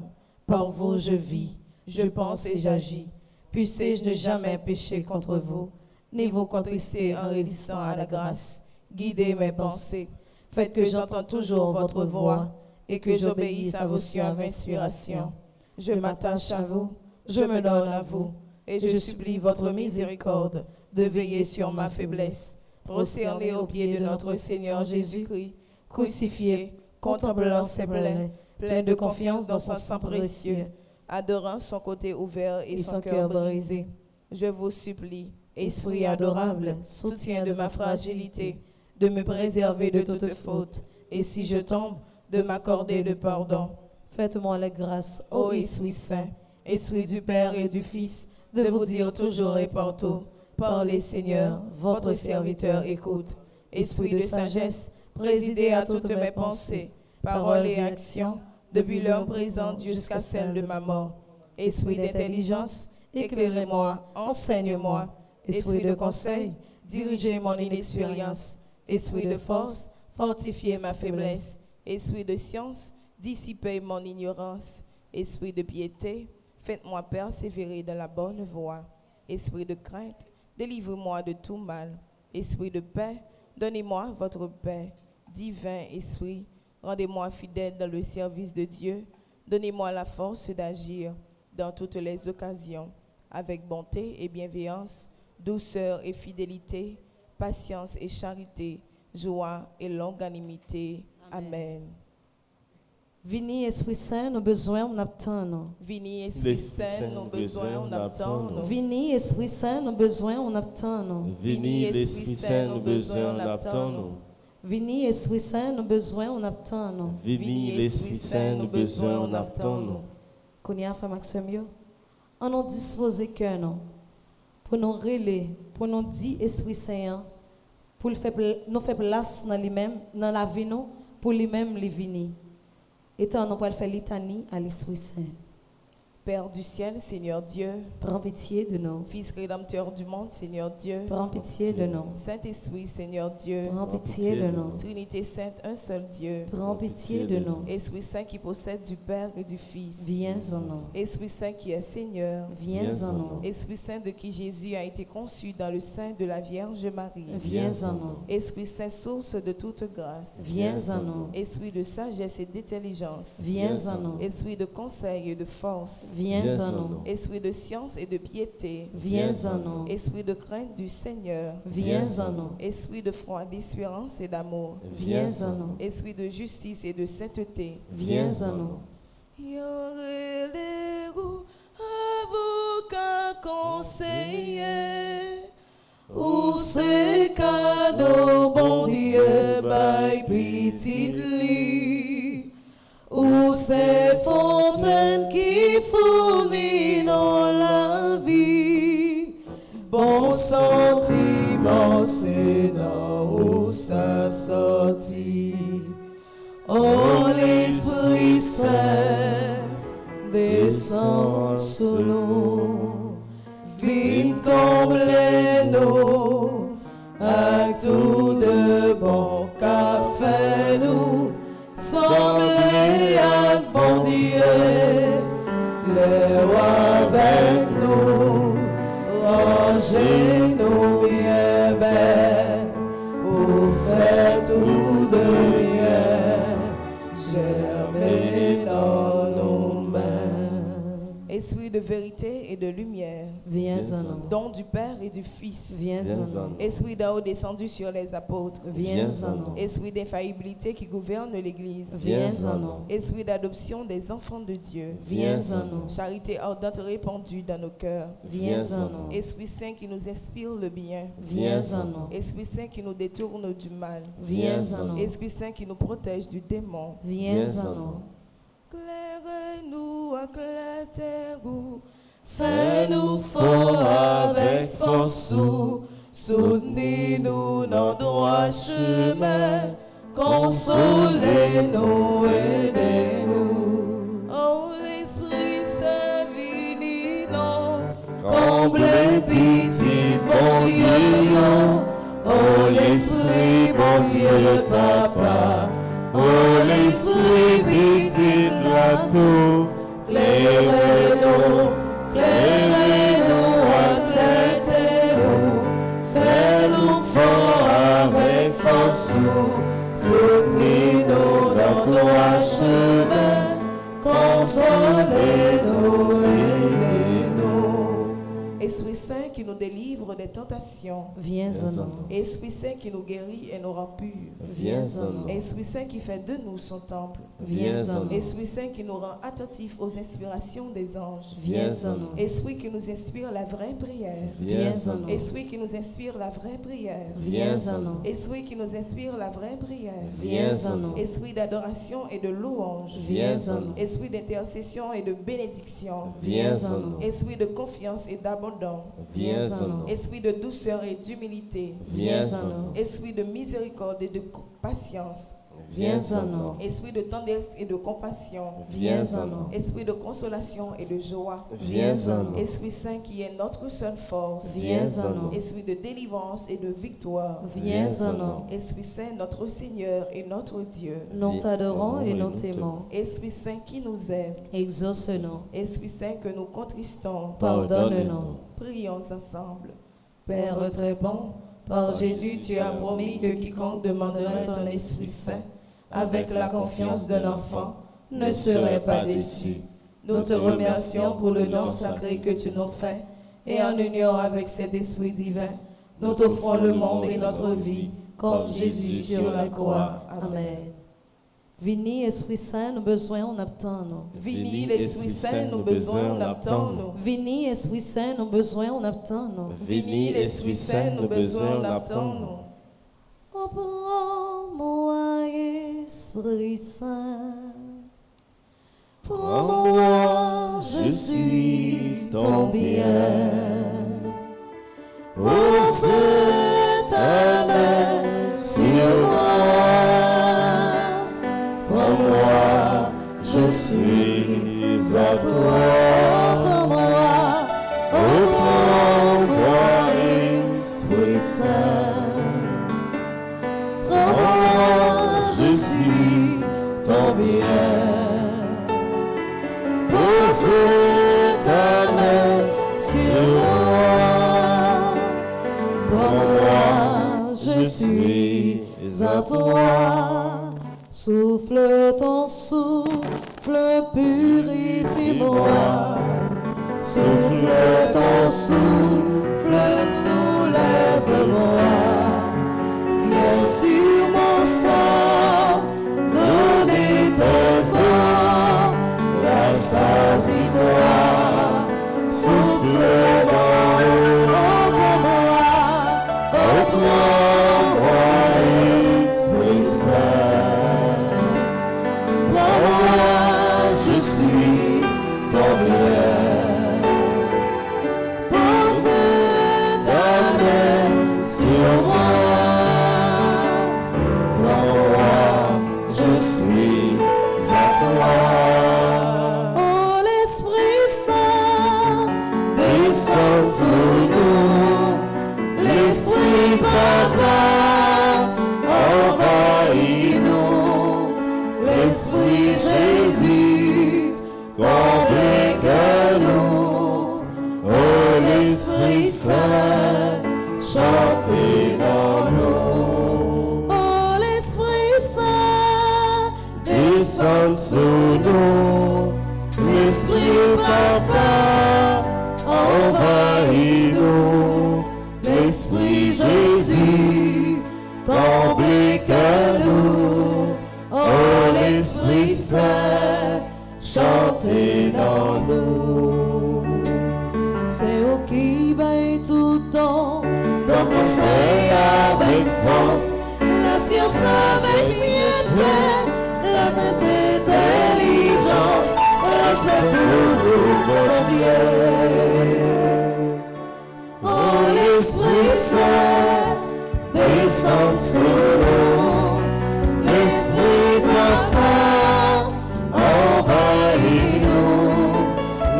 Speaker 2: Par vous, je vis, je pense et j'agis. Puissé-je ne jamais pécher contre vous, ni vous contrister en résistant à la grâce. Guidez mes pensées. Faites que j'entende toujours votre voix et que j'obéisse à vos suaves inspirations. Je m'attache à vous, je me donne à vous, et je supplie votre miséricorde de veiller sur ma faiblesse. Prosternez aux pieds de notre Seigneur Jésus-Christ, crucifié, contemplant ses plaies, plein de confiance dans son sang précieux, adorant son côté ouvert et son cœur brisé. Je vous supplie, Esprit adorable, soutien de ma fragilité, de me préserver de toute faute, et si je tombe, de m'accorder le pardon. Faites-moi la grâce, ô Esprit Saint, Esprit du Père et du Fils, de vous dire toujours et partout, parlez Seigneur, votre serviteur écoute. Esprit de sagesse, présidez à toutes mes pensées, paroles et actions, depuis l'heure présente jusqu'à celle de ma mort. Esprit d'intelligence, éclairez-moi, enseigne-moi. Esprit de conseil, dirigez mon inexpérience. Esprit de force, fortifiez ma faiblesse. Esprit de science, dissipez mon ignorance. Esprit de piété, faites-moi persévérer dans la bonne voie. Esprit de crainte, délivrez-moi de tout mal. Esprit de paix, donnez-moi votre paix. Divin Esprit, rendez-moi fidèle dans le service de Dieu. Donnez-moi la force d'agir dans toutes les occasions, avec bonté et bienveillance, douceur et fidélité, patience et charité, joie et longanimité. Amen. Vini Esprit Saint, nos besoins, on attend. Vini Esprit Saint, nos besoins, on attend. Vini Esprit Saint, nos besoins, on attend.
Speaker 4: Vini l'Esprit Saint, nos besoins, on attend.
Speaker 2: Vini Esprit Saint, nos besoins, on attend.
Speaker 4: Vini l'Esprit Saint, nos besoins, on attend.
Speaker 2: Qu'on y a fait Maxime, on nous dispose que nous pour nous relayer, pour nous dire Esprit Saint, pour nous faire place dans lui-même, dans la vie nous, pour lui-même les venir. Et tant nous pouvons faire litanie à l'Esprit Saint.
Speaker 5: Père du ciel, Seigneur Dieu,
Speaker 2: Prends pitié de nous.
Speaker 5: Fils rédempteur du monde, Seigneur Dieu,
Speaker 2: Prends pitié de nous.
Speaker 5: Saint-Esprit, Seigneur Dieu,
Speaker 2: Prends pitié de nous.
Speaker 5: Trinité sainte, un seul Dieu,
Speaker 2: Prends pitié de nous.
Speaker 5: Esprit Saint qui possède du Père et du Fils,
Speaker 2: Viens en nous.
Speaker 5: Esprit Saint qui est Seigneur,
Speaker 2: Viens en nous.
Speaker 5: Esprit Saint de qui Jésus a été conçu dans le sein de la Vierge Marie,
Speaker 2: Viens en nous.
Speaker 5: Esprit Saint source de toute grâce,
Speaker 2: Viens en nous.
Speaker 5: Esprit de sagesse et d'intelligence,
Speaker 2: Viens en nous.
Speaker 5: Esprit de conseil et de force,
Speaker 2: Viens en nous.
Speaker 5: Esprit de science et de piété,
Speaker 2: Viens en nous.
Speaker 5: Esprit de crainte du Seigneur,
Speaker 2: Viens en nous.
Speaker 5: Esprit de foi, d'espérance et d'amour,
Speaker 2: Viens en nous.
Speaker 5: Esprit de justice et de sainteté.
Speaker 2: Viens en nous.
Speaker 5: Yorelego, avocat conseiller, ou c'est cadeau, bon Dieu, by petit lit, ou c'est fontaine qui fournit dans la vie, bon sentiment, c'est dans où ça sortit. Oh, l'Esprit Saint, descend sur nous, viens combler nous, avec tout de bon café nous, sembler à bon Dieu, les rois avec nous, rangez-nous bien belles, pour faire tout de bien. Germer dans nos mains. Esprit de vérité et de lumière,
Speaker 2: Viens en nous.
Speaker 5: don du Père et du Fils.
Speaker 2: Viens en nous.
Speaker 5: Esprit d'en haut descendu sur les apôtres.
Speaker 2: Viens en nous.
Speaker 5: Esprit d'infaillibilité qui gouverne l'Église.
Speaker 2: Viens en nous.
Speaker 5: Esprit d'adoption des enfants de Dieu.
Speaker 2: Viens en nous.
Speaker 5: Charité ardente répandue dans nos cœurs.
Speaker 2: Viens en nous.
Speaker 5: Esprit Saint qui nous inspire le bien.
Speaker 2: Viens en nous.
Speaker 5: Esprit Saint qui nous détourne du mal.
Speaker 2: Viens en nous.
Speaker 5: Esprit Saint qui nous protège du démon.
Speaker 2: Viens en nous.
Speaker 5: Claire-nous à clair-terre,
Speaker 2: Fais-nous
Speaker 5: fort avec force, soutenez-nous dans droit chemin, consolez-nous, aidez-nous. Oh, l'Esprit Saint, venez non, comblez pitié, bon Dieu, oh, l'Esprit, bon Dieu, Papa, oh, l'Esprit, pitié, la tour, clairez-nous, clairez-nous, éclairez-nous, fais-nous fort avec force, soutenez-nous dans ton chemin, consolez-nous, aidez-nous. Esprit Saint qui nous délivre des tentations.
Speaker 2: Viens en nous.
Speaker 5: Esprit Saint qui nous guérit et nous rend purs.
Speaker 2: Viens en nous.
Speaker 5: Esprit Saint qui fait de nous son temple.
Speaker 2: Viens en nous.
Speaker 5: Esprit Saint qui nous rend attentifs aux inspirations des anges.
Speaker 2: Viens en nous.
Speaker 5: Esprit qui nous inspire la vraie prière.
Speaker 2: Viens en nous.
Speaker 5: Esprit qui nous inspire la vraie prière.
Speaker 2: Viens en nous.
Speaker 5: Esprit qui nous inspire la vraie prière.
Speaker 2: Viens en nous.
Speaker 5: Esprit d'adoration et de louange.
Speaker 2: Viens en nous.
Speaker 5: Esprit d'intercession et de bénédiction.
Speaker 2: Viens en nous.
Speaker 5: Esprit de confiance et d'abondance.
Speaker 2: Viens en nous.
Speaker 5: Esprit de douceur et d'humilité.
Speaker 2: Viens en nous.
Speaker 5: Esprit de miséricorde et de patience.
Speaker 2: Viens en nous.
Speaker 5: Esprit de tendresse et de compassion.
Speaker 2: Viens en nous.
Speaker 5: Esprit de consolation et de joie.
Speaker 2: Viens en nous.
Speaker 5: Esprit Saint qui est notre seule force.
Speaker 2: Viens en nous.
Speaker 5: Esprit de délivrance et de victoire.
Speaker 2: Viens en nous.
Speaker 5: Esprit Saint, notre Seigneur et notre Dieu.
Speaker 2: Nous t'adorons et nous t'aimons.
Speaker 5: Esprit Saint qui nous aime.
Speaker 2: Exauce-nous.
Speaker 5: Esprit Saint que nous contristons.
Speaker 2: Pardonne-nous.
Speaker 5: Prions ensemble. Père très bon, par Jésus, tu as promis que quiconque demanderait ton Esprit Saint, avec la confiance d'un enfant, ne serait pas déçu. Nous te remercions pour le don sacré que tu nous fais, et en union avec cet Esprit divin, nous t'offrons le monde et notre vie, comme Jésus sur la croix. Amen.
Speaker 2: Vini, Esprit Saint, nous besoin, on attend nous.
Speaker 5: Vini l'Esprit Saint, nous besoin, on attend nous.
Speaker 2: Vini, Esprit Saint, nous besoin, on attend nous.
Speaker 5: Vini l'Esprit Saint, nous besoin, on attend nous.
Speaker 2: Oh, prends-moi, Esprit Saint. Prends-moi, je suis ton bien. Pose ta main sur moi. Prends-moi, je suis à toi. Prends-moi, oh prends-moi, Esprit Saint. Prends-moi, je suis ton bien. Pose ta main sur moi. Prends-moi, je suis à toi. Souffle ton souffle, purifie-moi. Souffle ton souffle, soulève-moi. Viens sur mon sang, donner tes eaux, rassasie-moi. Souffle dans oh prends-moi, Esprit Saint. Prends-moi, je suis ton bien. Pose ta main sur moi. Prends-moi, je suis à toi. Oh l'Esprit Saint, descends sur nous. L'Esprit Papa, envahis-nous. L'Esprit Jésus, comblez-nous. Oh l'Esprit Saint, chantez dans nous. Oh l'Esprit Saint, descend sur nous. L'Esprit Papa, envahis-nous. L'Esprit Jésus, comblez-nous. Oh l'Esprit Saint, chantez dans nous. C'est au qui baille tout temps, dans conseil avec force, la science avec piété, la intelligence, c'est pour nous, mon Dieu. Oh l'Esprit Saint, descend sur nous. L'Esprit Papa, envahis-nous.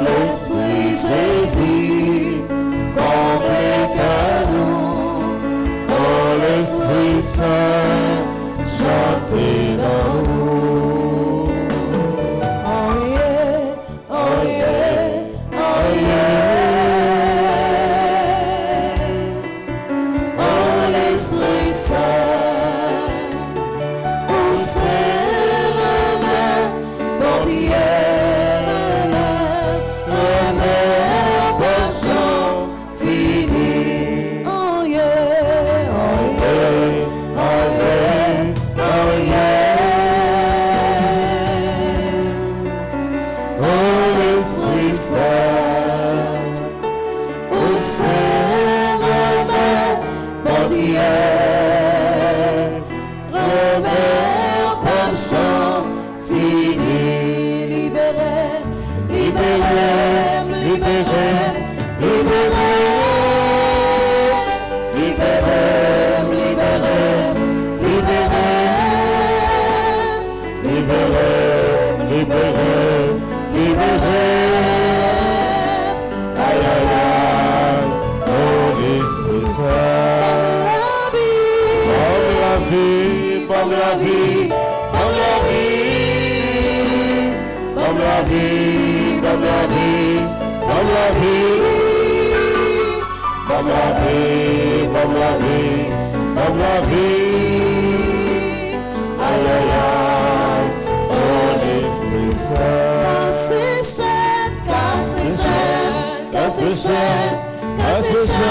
Speaker 2: L'Esprit Jésus, comblez-nous. Oh l'Esprit Saint, chantez dans nous. Oh yeah, oh yeah, oh yeah. Oh l'Esprit Saint, où c'est remède, ton Dieu remède, bon chant fini. Oh yeah, oh yeah, oh yeah, oh yeah. Oh l'Esprit Saint, où c'est remède, bon Dieu remède, bon chant fini. Libéré, libéré, libéré, libéré, libéré, libéré, libéré, libéré, libéré, libéré. Aïe aïe aïe, oh l'Esprit Saint. Comme la vie, comme la vie, comme la vie, comme la vie, comme la vie, comme la vie, comme la vie, comme la vie, comme la vie. Aïe aïe aïe, oh l'Esprit Saint. Casse chaîne, casse chaîne, casse chaîne, casse chaîne,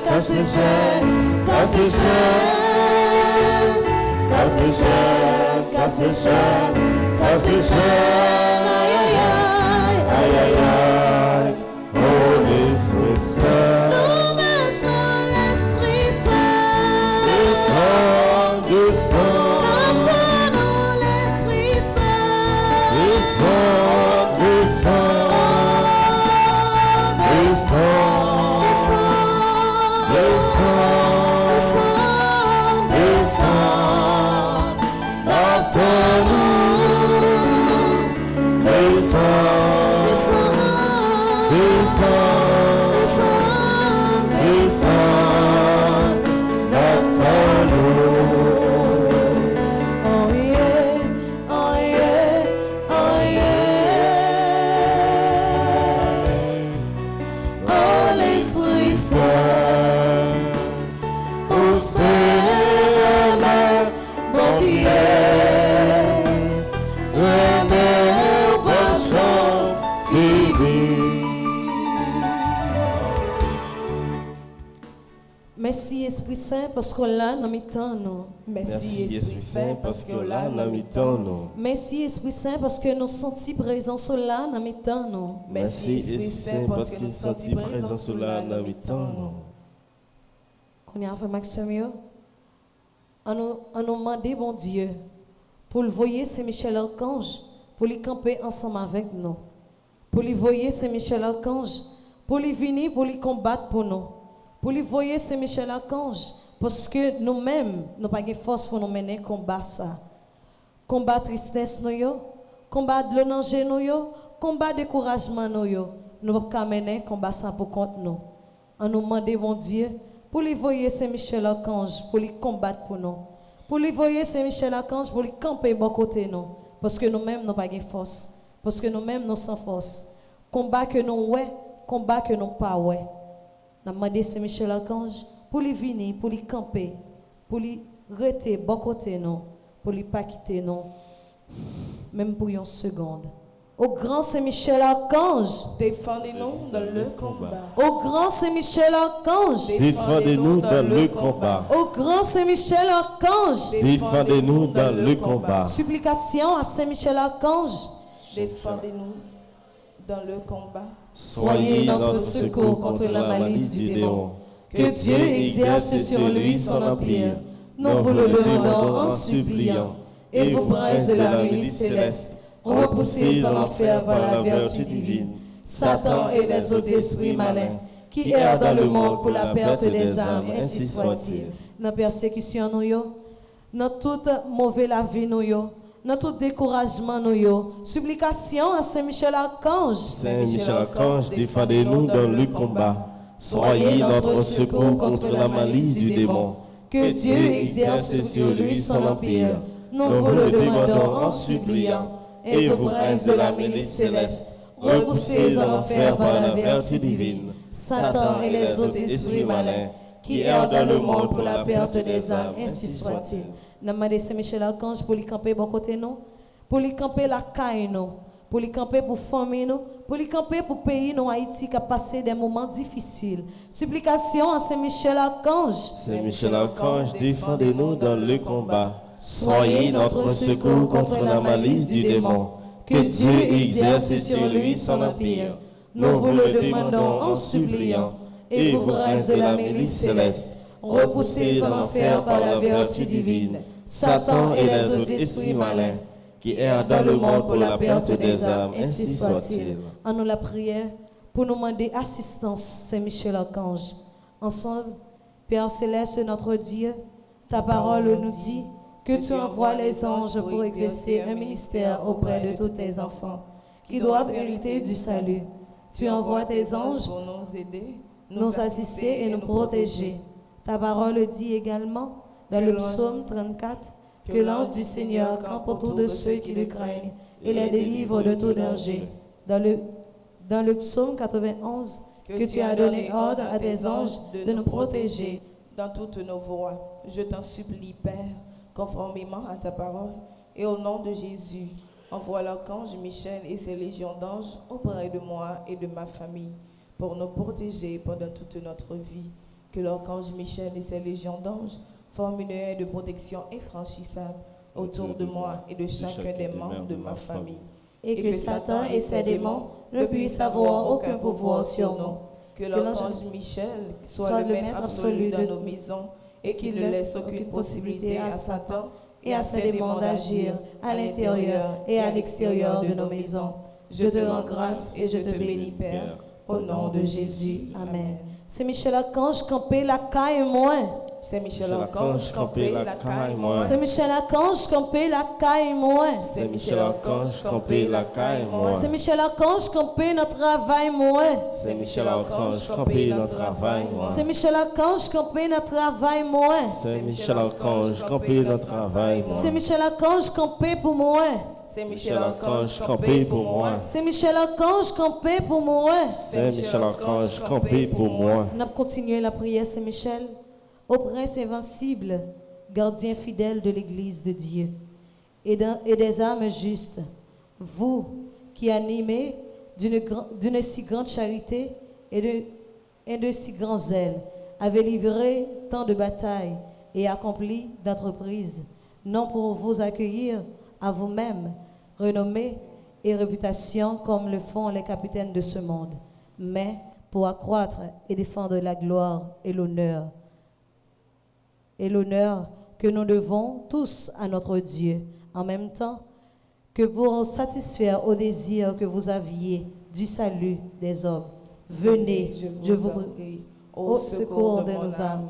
Speaker 2: casse chaîne, casse chaîne, casse chaîne, casse chaîne, casse chaîne, aïe aïe aïe, aïe aïe aïe, oh l'Esprit Saint. Nous mettons l'Esprit Saint. Descends, descends. Attendons l'Esprit Saint. Descends, descends. Descends. Merci Esprit Saint parce qu'on l'a dans mi-temps nous.
Speaker 4: Merci Esprit Saint parce que là dans mi-temps nous.
Speaker 2: Merci Esprit Saint parce que nous sentons présence là dans mi-temps nous.
Speaker 4: Merci Esprit Saint parce que nous sentons présence là dans mi-temps nous.
Speaker 2: Qu'on y a fait Maxime, on nous demander bon Dieu pour le voyer Saint-Michel Archange pour lui camper ensemble avec nous. Pour lui voyer Saint-Michel Archange pour lui venir pour lui combattre pour nous. Pour lui voyer Saint-Michel Archange parce que nous-mêmes nous pas de force pour nous mener combat ça. Combat tristesse nous yo, combat de l'onanger nous yo, combat découragement nous yo. Nous pas mener combat ça pour contre nous. On nous demander bon Dieu pour lui voyer Saint-Michel Archange pour lui combattre pour nous. Pour lui voyer Saint-Michel Archange pour lui camper bon côté nous parce que nous-mêmes nous pas de force, parce que nous-mêmes nous sans force. Combat que nous ouais, combat que nous pas ouais. Nous demandé Saint-Michel Archange pour lui venir, pour lui camper, pour lui rester bon côté nous, pour lui pas quitter nous, même pour une seconde. Au grand Saint-Michel Archange,
Speaker 5: défendez-nous dans le combat.
Speaker 2: Au grand Saint-Michel Archange,
Speaker 4: défendez-nous dans le combat.
Speaker 2: Au grand Saint-Michel Archange,
Speaker 4: défendez-nous dans le combat.
Speaker 2: Supplication à Saint-Michel Archange,
Speaker 5: défendez-nous dans le combat.
Speaker 2: Soyez notre secours contre la malice du démon. Que Dieu exerce sur lui son empire. Nous vous le demandons en suppliant. Et vous, princes de la milice céleste, repoussez en enfer par la vertu divine Satan et les autres esprits malins qui errent dans le monde pour la perte des âmes, ainsi soit-il. Dans persécution, dans toute mauvaise la vie, dans tout découragement, supplication à Saint-Michel Archange.
Speaker 4: Saint-Michel Archange, défendez-nous dans le combat. Soyez notre secours contre la malice du démon.
Speaker 2: Que Dieu exerce sur lui son empire. Nous vous le demandons en suppliant. Et vous, princes de la milice céleste, repoussez en enfer par la vertu divine Satan et les autres esprits malins qui errent dans le monde pour la perte des âmes, ainsi soit-il. Nous demandons Saint-Michel Archange pour lui camper bon côté nous, pour lui camper la caille nous, pour lui camper pour famille nous, pour lui camper pour pays nous Haïti qui a passé des moments difficiles. Supplication à Saint-Michel Archange.
Speaker 4: Saint-Michel Archange, défendez-nous dans le combat. Soyez notre secours contre la malice du démon. Que Dieu exerce sur lui son empire. Nous vous le demandons en suppliant. Et vous, princes de la milice céleste, repoussez en enfer par la vertu divine Satan et les autres esprits malins qui errent dans le monde pour la perte des âmes, ainsi soit-il.
Speaker 2: En nous la prière pour nous demander assistance, Saint-Michel Archange. Ensemble, Père Céleste, notre Dieu, ta parole nous dit que tu envoies les anges pour exercer un ministère auprès de tous tes enfants qui doivent hériter du salut. Tu envoies tes anges
Speaker 5: pour nous aider,
Speaker 2: nous assister et nous protéger. Ta parole dit également dans le psaume 34 que l'ange du Seigneur campe autour de ceux qui le craignent et les délivre de tout danger. Dans le psaume 91, que tu as donné ordre à tes anges de nous protéger
Speaker 5: dans toutes nos voies. Je t'en supplie, Père, conformément à ta parole, et au nom de Jésus, envoie l'archange Michel et ses légions d'anges auprès de moi et de ma famille pour nous protéger pendant toute notre vie. Que l'archange Michel et ses légions d'anges forment une haie de protection infranchissable autour de moi et de chacun des membres de ma famille.
Speaker 2: Et que Satan et ses démons ne puissent avoir aucun pouvoir sur nous.
Speaker 5: Que l'archange Michel soit le maître absolu de nos maisons et qu'il ne laisse aucune possibilité à Satan et à ses démons d'agir à l'intérieur et à l'extérieur de nos maisons. Je te rends grâce et je te bénis, Père, au nom de Jésus.
Speaker 2: Amen. C'est Michel Archange, campé la caille moins.
Speaker 5: C'est Michel Archange campé la caille moi.
Speaker 2: C'est Michel Archange campé la caille moi.
Speaker 5: C'est Michel Archange campé la caille moi.
Speaker 2: C'est Michel Archange campé notre travail moi.
Speaker 4: C'est Michel Archange campé notre travail moi.
Speaker 2: C'est Michel Archange campé notre travail moi.
Speaker 4: C'est Michel Archange campé notre travail moi.
Speaker 2: C'est Michel Archange campé pour moi.
Speaker 5: C'est
Speaker 4: Michel Archange campé pour moi.
Speaker 2: C'est Michel Archange campé pour moi.
Speaker 4: C'est Michel Archange campé pour moi.
Speaker 2: On a continué la prière, Saint Michel. Ô prince invincible, gardien fidèle de l'Église de Dieu et des âmes justes, vous qui animez d'une si grande charité et de si grand zèle, avez livré tant de batailles et accompli d'entreprises, non pour vous accueillir à vous-même, renommée et réputation comme le font les capitaines de ce monde, mais pour accroître et défendre la gloire et l'honneur que nous devons tous à notre Dieu, en même temps que pour satisfaire au désir que vous aviez du salut des hommes. Venez, je vous prie, au secours de nos âmes,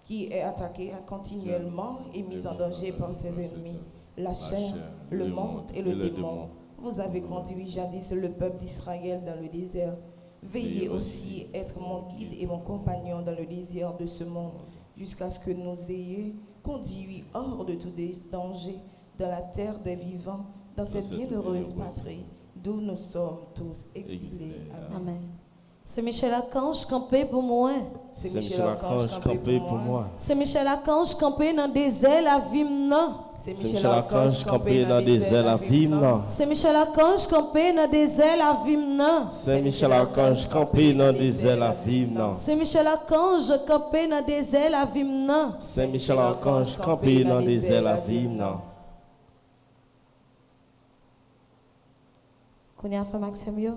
Speaker 5: qui est attaqué continuellement et mis en danger par ses ennemis, la chair, le monde et le démon. Vous avez conduit jadis le peuple d'Israël dans le désert. Veillez aussi être mon guide et mon compagnon dans le désert de ce monde, jusqu'à ce que nous ayons conduit hors de tout danger dans la terre des vivants, dans cette bienheureuse patrie d'où nous sommes tous exilés. Amen.
Speaker 2: C'est Michel Archange campé pour moi.
Speaker 4: C'est Michel Archange campé pour moi.
Speaker 2: C'est Michel Archange campé dans des ailes à vime.
Speaker 4: C'est Michel Archange campé dans des ailes à vime.
Speaker 2: C'est Michel Archange campé dans des ailes à vime.
Speaker 4: C'est Michel Archange campé dans des ailes à vime.
Speaker 2: C'est Michel Archange campé dans des ailes à vime.
Speaker 4: C'est Michel Archange campé dans des ailes à vime.
Speaker 2: Qu'on a fait Maxime.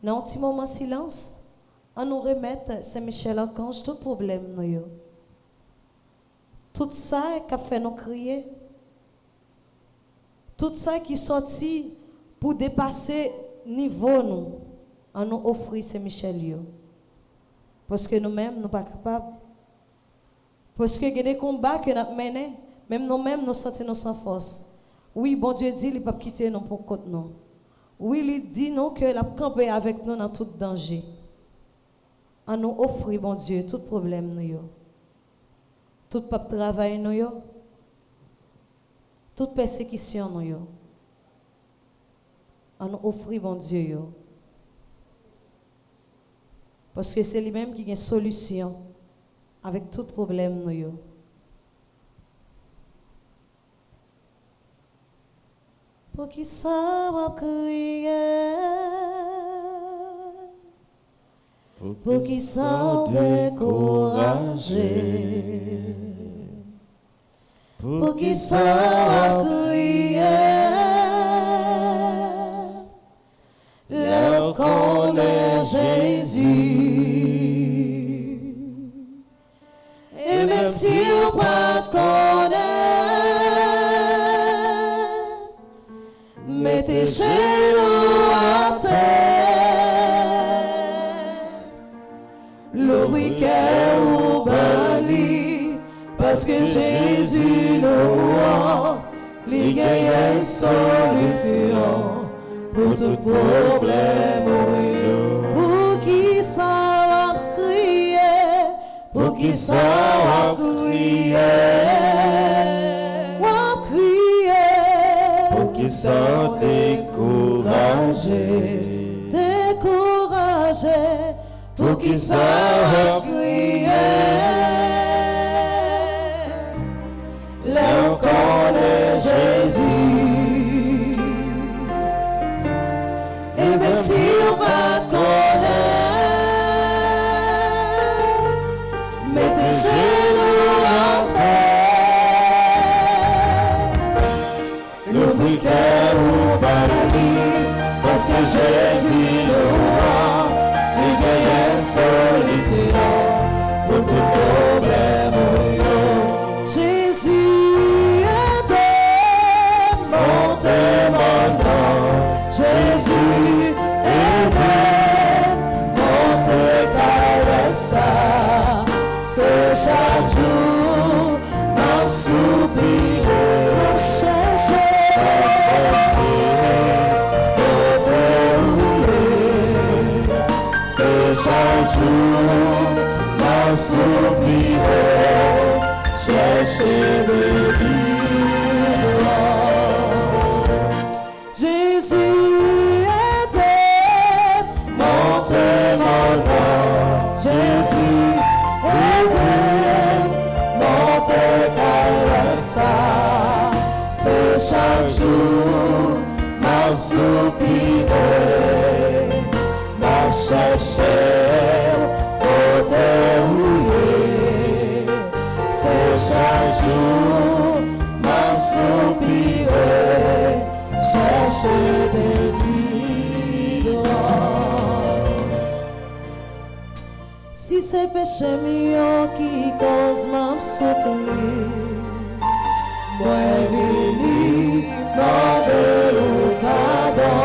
Speaker 2: Dans un petit moment de silence, on nous remet Saint-Michel Archange tout problème. Tout ça qui a fait nous crier. Tout ça qui est sorti pour dépasser niveau nous. On nous offre Saint-Michel. Parce que nous-mêmes, nous ne sommes pas capables. Parce que il y a des combats que nous avons menés, même nous-mêmes, nous sentons sans force. Oui, bon Dieu dit, il ne peut pas quitter nous pour contre nous. Oui, il dit nous que la camper avec nous dans tout danger. On nous offre, bon Dieu, tout problème nous. Tout travail nous. Toute persécution nous. On nous offre, bon Dieu. Parce que c'est lui-même qui a une solution avec tout problème nous. Pour qui ça va crier, pour qui ça découragé, pour qui ça va crier, leur connaît Jésus, et même si on pas te connaît, mettez genoux à terre, le week-end ou bali, parce que Jésus nous a, il gagne une solution pour tout problème. Pour qui ça va crier, pour qui ça va crier,
Speaker 4: qui sont
Speaker 2: découragés, pour qui savent crier, leur connaît Jésus, et même si on va te connaître, mettez genoux à terre, le week-end ou paradis, parce que Jésus nous a, il gagne solution pour tout problème. Jésus était mon témoignage, Jésus était mon caressa, c'est chaque
Speaker 4: chaque jour, ma soupiré, chercher délivrance.
Speaker 2: Jésus était
Speaker 4: Mon témoignage,
Speaker 2: Jésus était
Speaker 4: mon témoignage, c'est chaque jour, ma soupiré, ma chercher au dérouillé, c'est chaque jour, ma soupiré, chercher délivrance.
Speaker 2: Si c'est péché mignon qui cause ma souffrir,
Speaker 4: Moi venu demander au pardon,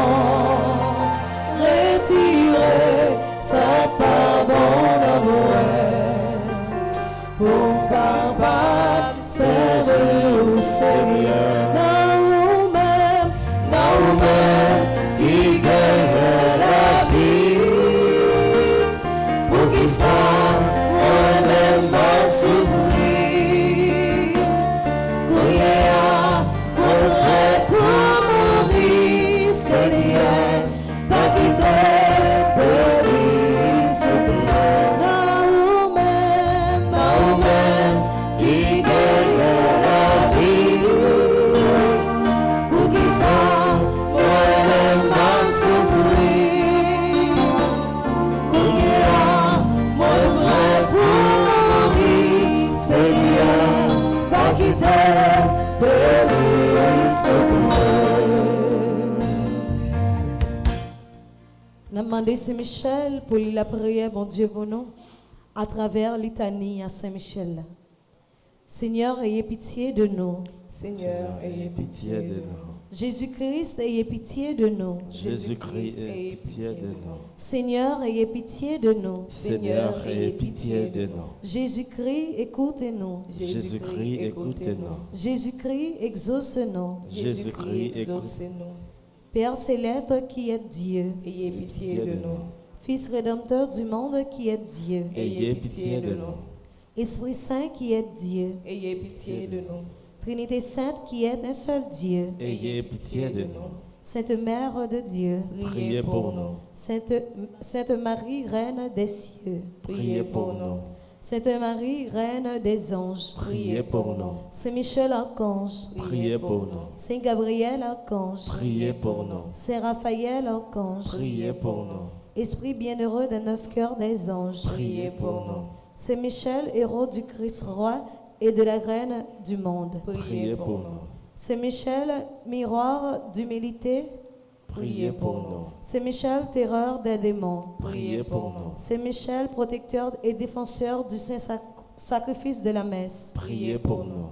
Speaker 4: retirer sa part bon amour, pour capable servir au Seigneur. Dans nous-mêmes qui gagne la vie, pour qui ça moi-même m'a souffrir.
Speaker 2: Nous demandons Saint-Michel pour la prière, bon Dieu, pour nous, à travers litanie à Saint-Michel. Seigneur, ayez pitié de nous.
Speaker 5: Seigneur, ayez pitié de nous.
Speaker 2: Jésus-Christ, ayez pitié de nous.
Speaker 4: Jésus-Christ, ayez pitié de nous.
Speaker 2: Seigneur, ayez pitié de nous.
Speaker 4: Seigneur, ayez pitié de nous.
Speaker 2: Jésus-Christ, écoutez-nous.
Speaker 4: Jésus-Christ, écoutez-nous.
Speaker 2: Jésus-Christ, exauce-nous.
Speaker 4: Jésus-Christ,
Speaker 5: exaucez-nous.
Speaker 2: Père céleste qui est Dieu,
Speaker 5: Ayez pitié de nous.
Speaker 2: Fils rédempteur du monde qui est Dieu,
Speaker 4: Ayez pitié de nous.
Speaker 2: Esprit Saint qui est Dieu,
Speaker 5: Ayez pitié de nous.
Speaker 2: Trinité Sainte qui est un seul Dieu,
Speaker 4: Ayez pitié de nous.
Speaker 2: Sainte Mère de Dieu,
Speaker 4: Priez pour nous.
Speaker 2: Sainte Marie, Reine des cieux,
Speaker 4: Priez pour nous.
Speaker 2: Sainte Marie, Reine des anges,
Speaker 4: Priez pour nous.
Speaker 2: Saint Michel Archange,
Speaker 4: Priez pour nous.
Speaker 2: Saint Gabriel Archange,
Speaker 4: Priez pour nous.
Speaker 2: Saint Raphaël Archange,
Speaker 4: Priez pour nous.
Speaker 2: Esprit bienheureux des 9 cœurs des anges,
Speaker 4: Priez pour nous.
Speaker 2: Saint Michel, héros du Christ roi et de la Reine du monde.
Speaker 4: Priez pour nous.
Speaker 2: Saint Michel, miroir d'humilité.
Speaker 4: Priez pour nous.
Speaker 2: Saint Michel, terreur des démons.
Speaker 4: Priez pour nous.
Speaker 2: Saint Michel, protecteur et défenseur du saint sacrifice de la messe.
Speaker 4: Priez pour nous.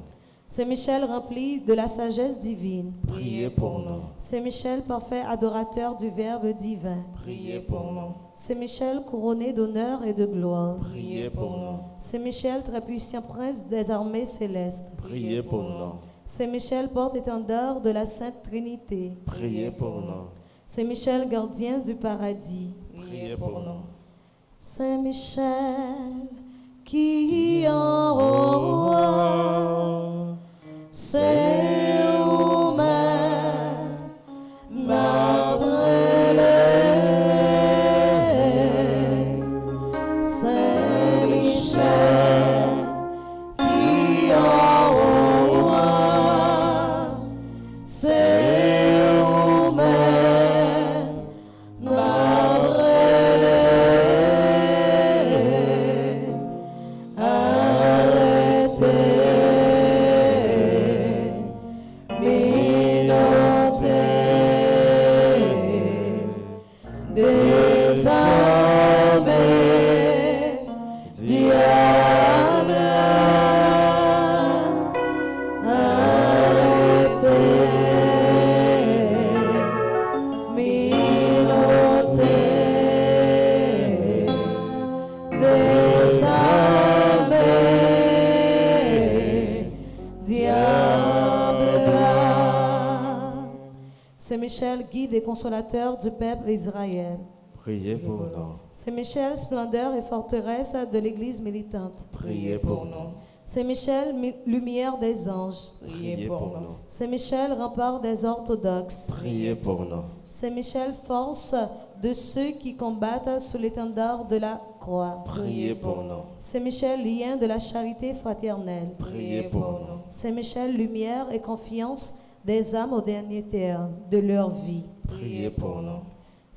Speaker 2: Saint Michel, rempli de la sagesse divine.
Speaker 4: Priez pour nous.
Speaker 2: Saint Michel, parfait adorateur du Verbe divin.
Speaker 4: Priez pour nous.
Speaker 2: Saint Michel, couronné d'honneur et de gloire.
Speaker 4: Priez pour nous.
Speaker 2: Saint Michel, très puissant prince des armées célestes.
Speaker 4: Priez pour nous.
Speaker 2: Saint Michel, porte-étendard de la Sainte Trinité.
Speaker 4: Priez pour nous.
Speaker 2: Saint Michel, gardien du paradis.
Speaker 4: Priez pour nous.
Speaker 2: Saint Michel, qui en roi, c'est vous-même, ma Saint Michel, qui en roi, c'est vous-même, ma Saint Michel, guide et consolateur du peuple Israël.
Speaker 4: Priez pour nous.
Speaker 2: Saint Michel, splendeur et forteresse de l'Église militante.
Speaker 4: Priez pour nous.
Speaker 2: Saint Michel, lumière des anges.
Speaker 4: Priez pour nous.
Speaker 2: Saint Michel, rempart des orthodoxes.
Speaker 4: Priez pour nous.
Speaker 2: Saint Michel, force de ceux qui combattent sous l'étendard de la croix.
Speaker 4: Priez pour nous.
Speaker 2: Saint Michel, lien de la charité fraternelle.
Speaker 4: Priez pour nous.
Speaker 2: Saint Michel, lumière et confiance des âmes au dernier terme de leur vie.
Speaker 4: Priez pour nous.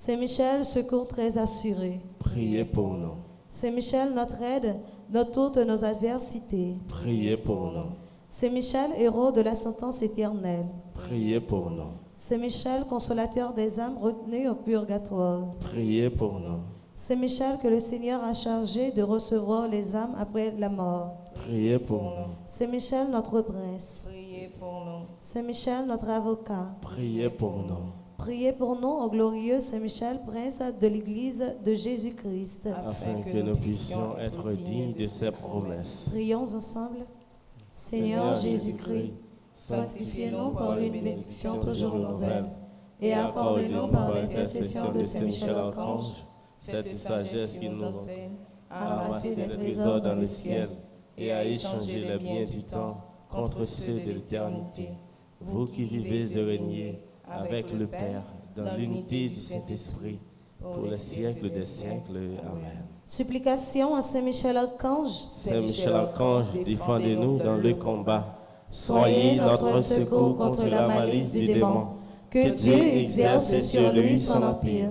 Speaker 2: Saint Michel, secours très assuré.
Speaker 4: Priez pour nous.
Speaker 2: Saint Michel, notre aide dans toutes nos adversités.
Speaker 4: Priez pour nous.
Speaker 2: Saint Michel, héros de la sentence éternelle.
Speaker 4: Priez pour nous.
Speaker 2: Saint Michel, consolateur des âmes retenues au purgatoire.
Speaker 4: Priez pour nous.
Speaker 2: Saint Michel, que le Seigneur a chargé de recevoir les âmes après la mort.
Speaker 4: Priez pour nous.
Speaker 2: Saint Michel, notre prince.
Speaker 5: Priez pour nous.
Speaker 2: Saint Michel, notre avocat.
Speaker 4: Priez pour nous.
Speaker 2: Priez pour nous, ô glorieux Saint Michel, prince de l'Église de Jésus-Christ.
Speaker 4: Afin que nous puissions être dignes de ses promesses.
Speaker 2: Prions ensemble. Seigneur Jésus-Christ,
Speaker 5: sanctifiez-nous par une bénédiction toujours nouvelle et accordez-nous par l'intercession de Saint Michel Archange cette sagesse qui nous enseigne à ramasser des trésors dans le ciel et à échanger les biens du temps contre ceux de l'éternité.
Speaker 4: Vous qui vivez et régnez avec le Père dans l'unité du Saint-Esprit pour les siècles des siècles. Amen.
Speaker 2: Supplication à Saint Michel Archange.
Speaker 4: Saint Michel Archange, défendez-nous dans le combat. Soyez notre secours contre la malice du démon.
Speaker 2: Que Dieu exerce sur lui son empire.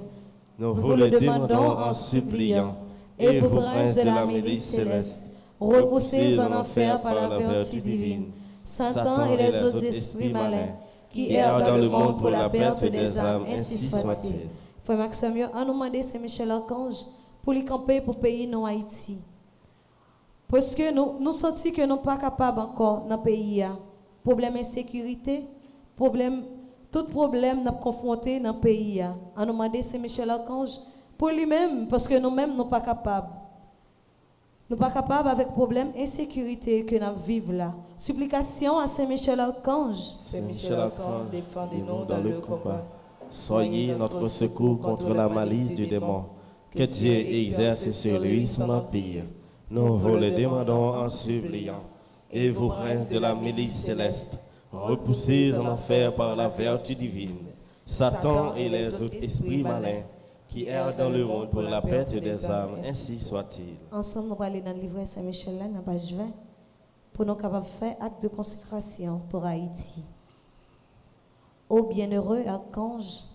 Speaker 4: Nous vous le demandons en suppliant. Et vous, princes de la milice céleste,
Speaker 2: repoussés en enfer par la vertu divine, Satan et les autres esprits malins qui errent dans le monde pour la perte des âmes, ainsi soit-il. Frère Maxime, on nous demande Saint Michel Archange pour les camper pour pays non Haïti. Parce que nous sentons que nous ne sommes pas capables encore dans le pays. Problème d'insécurité, tout problème nous confronté dans le pays. On nous demande Saint Michel Archange pour lui-même, parce que nous-mêmes nous ne sommes pas capables. Nous ne sommes pas capables avec le problème d'insécurité que nous vivons là. Supplication à Saint Michel Archange.
Speaker 5: Saint Michel Archange, défendez-nous dans le combat.
Speaker 4: Soyez notre secours contre la malice du démon. Que Dieu exerce sur lui son empire. Nous vous le demandons en suppliant. Et vous, princes de la milice céleste, repoussés en enfer par la vertu divine, Satan et les autres esprits malins qui errent dans le monde pour la perte des âmes, ainsi soit-il.
Speaker 2: Ensemble, nous allons aller dans le livre Saint-Michel, dans la page 20, pour nous capables de faire acte de consécration pour Haïti. Ô bienheureux archange,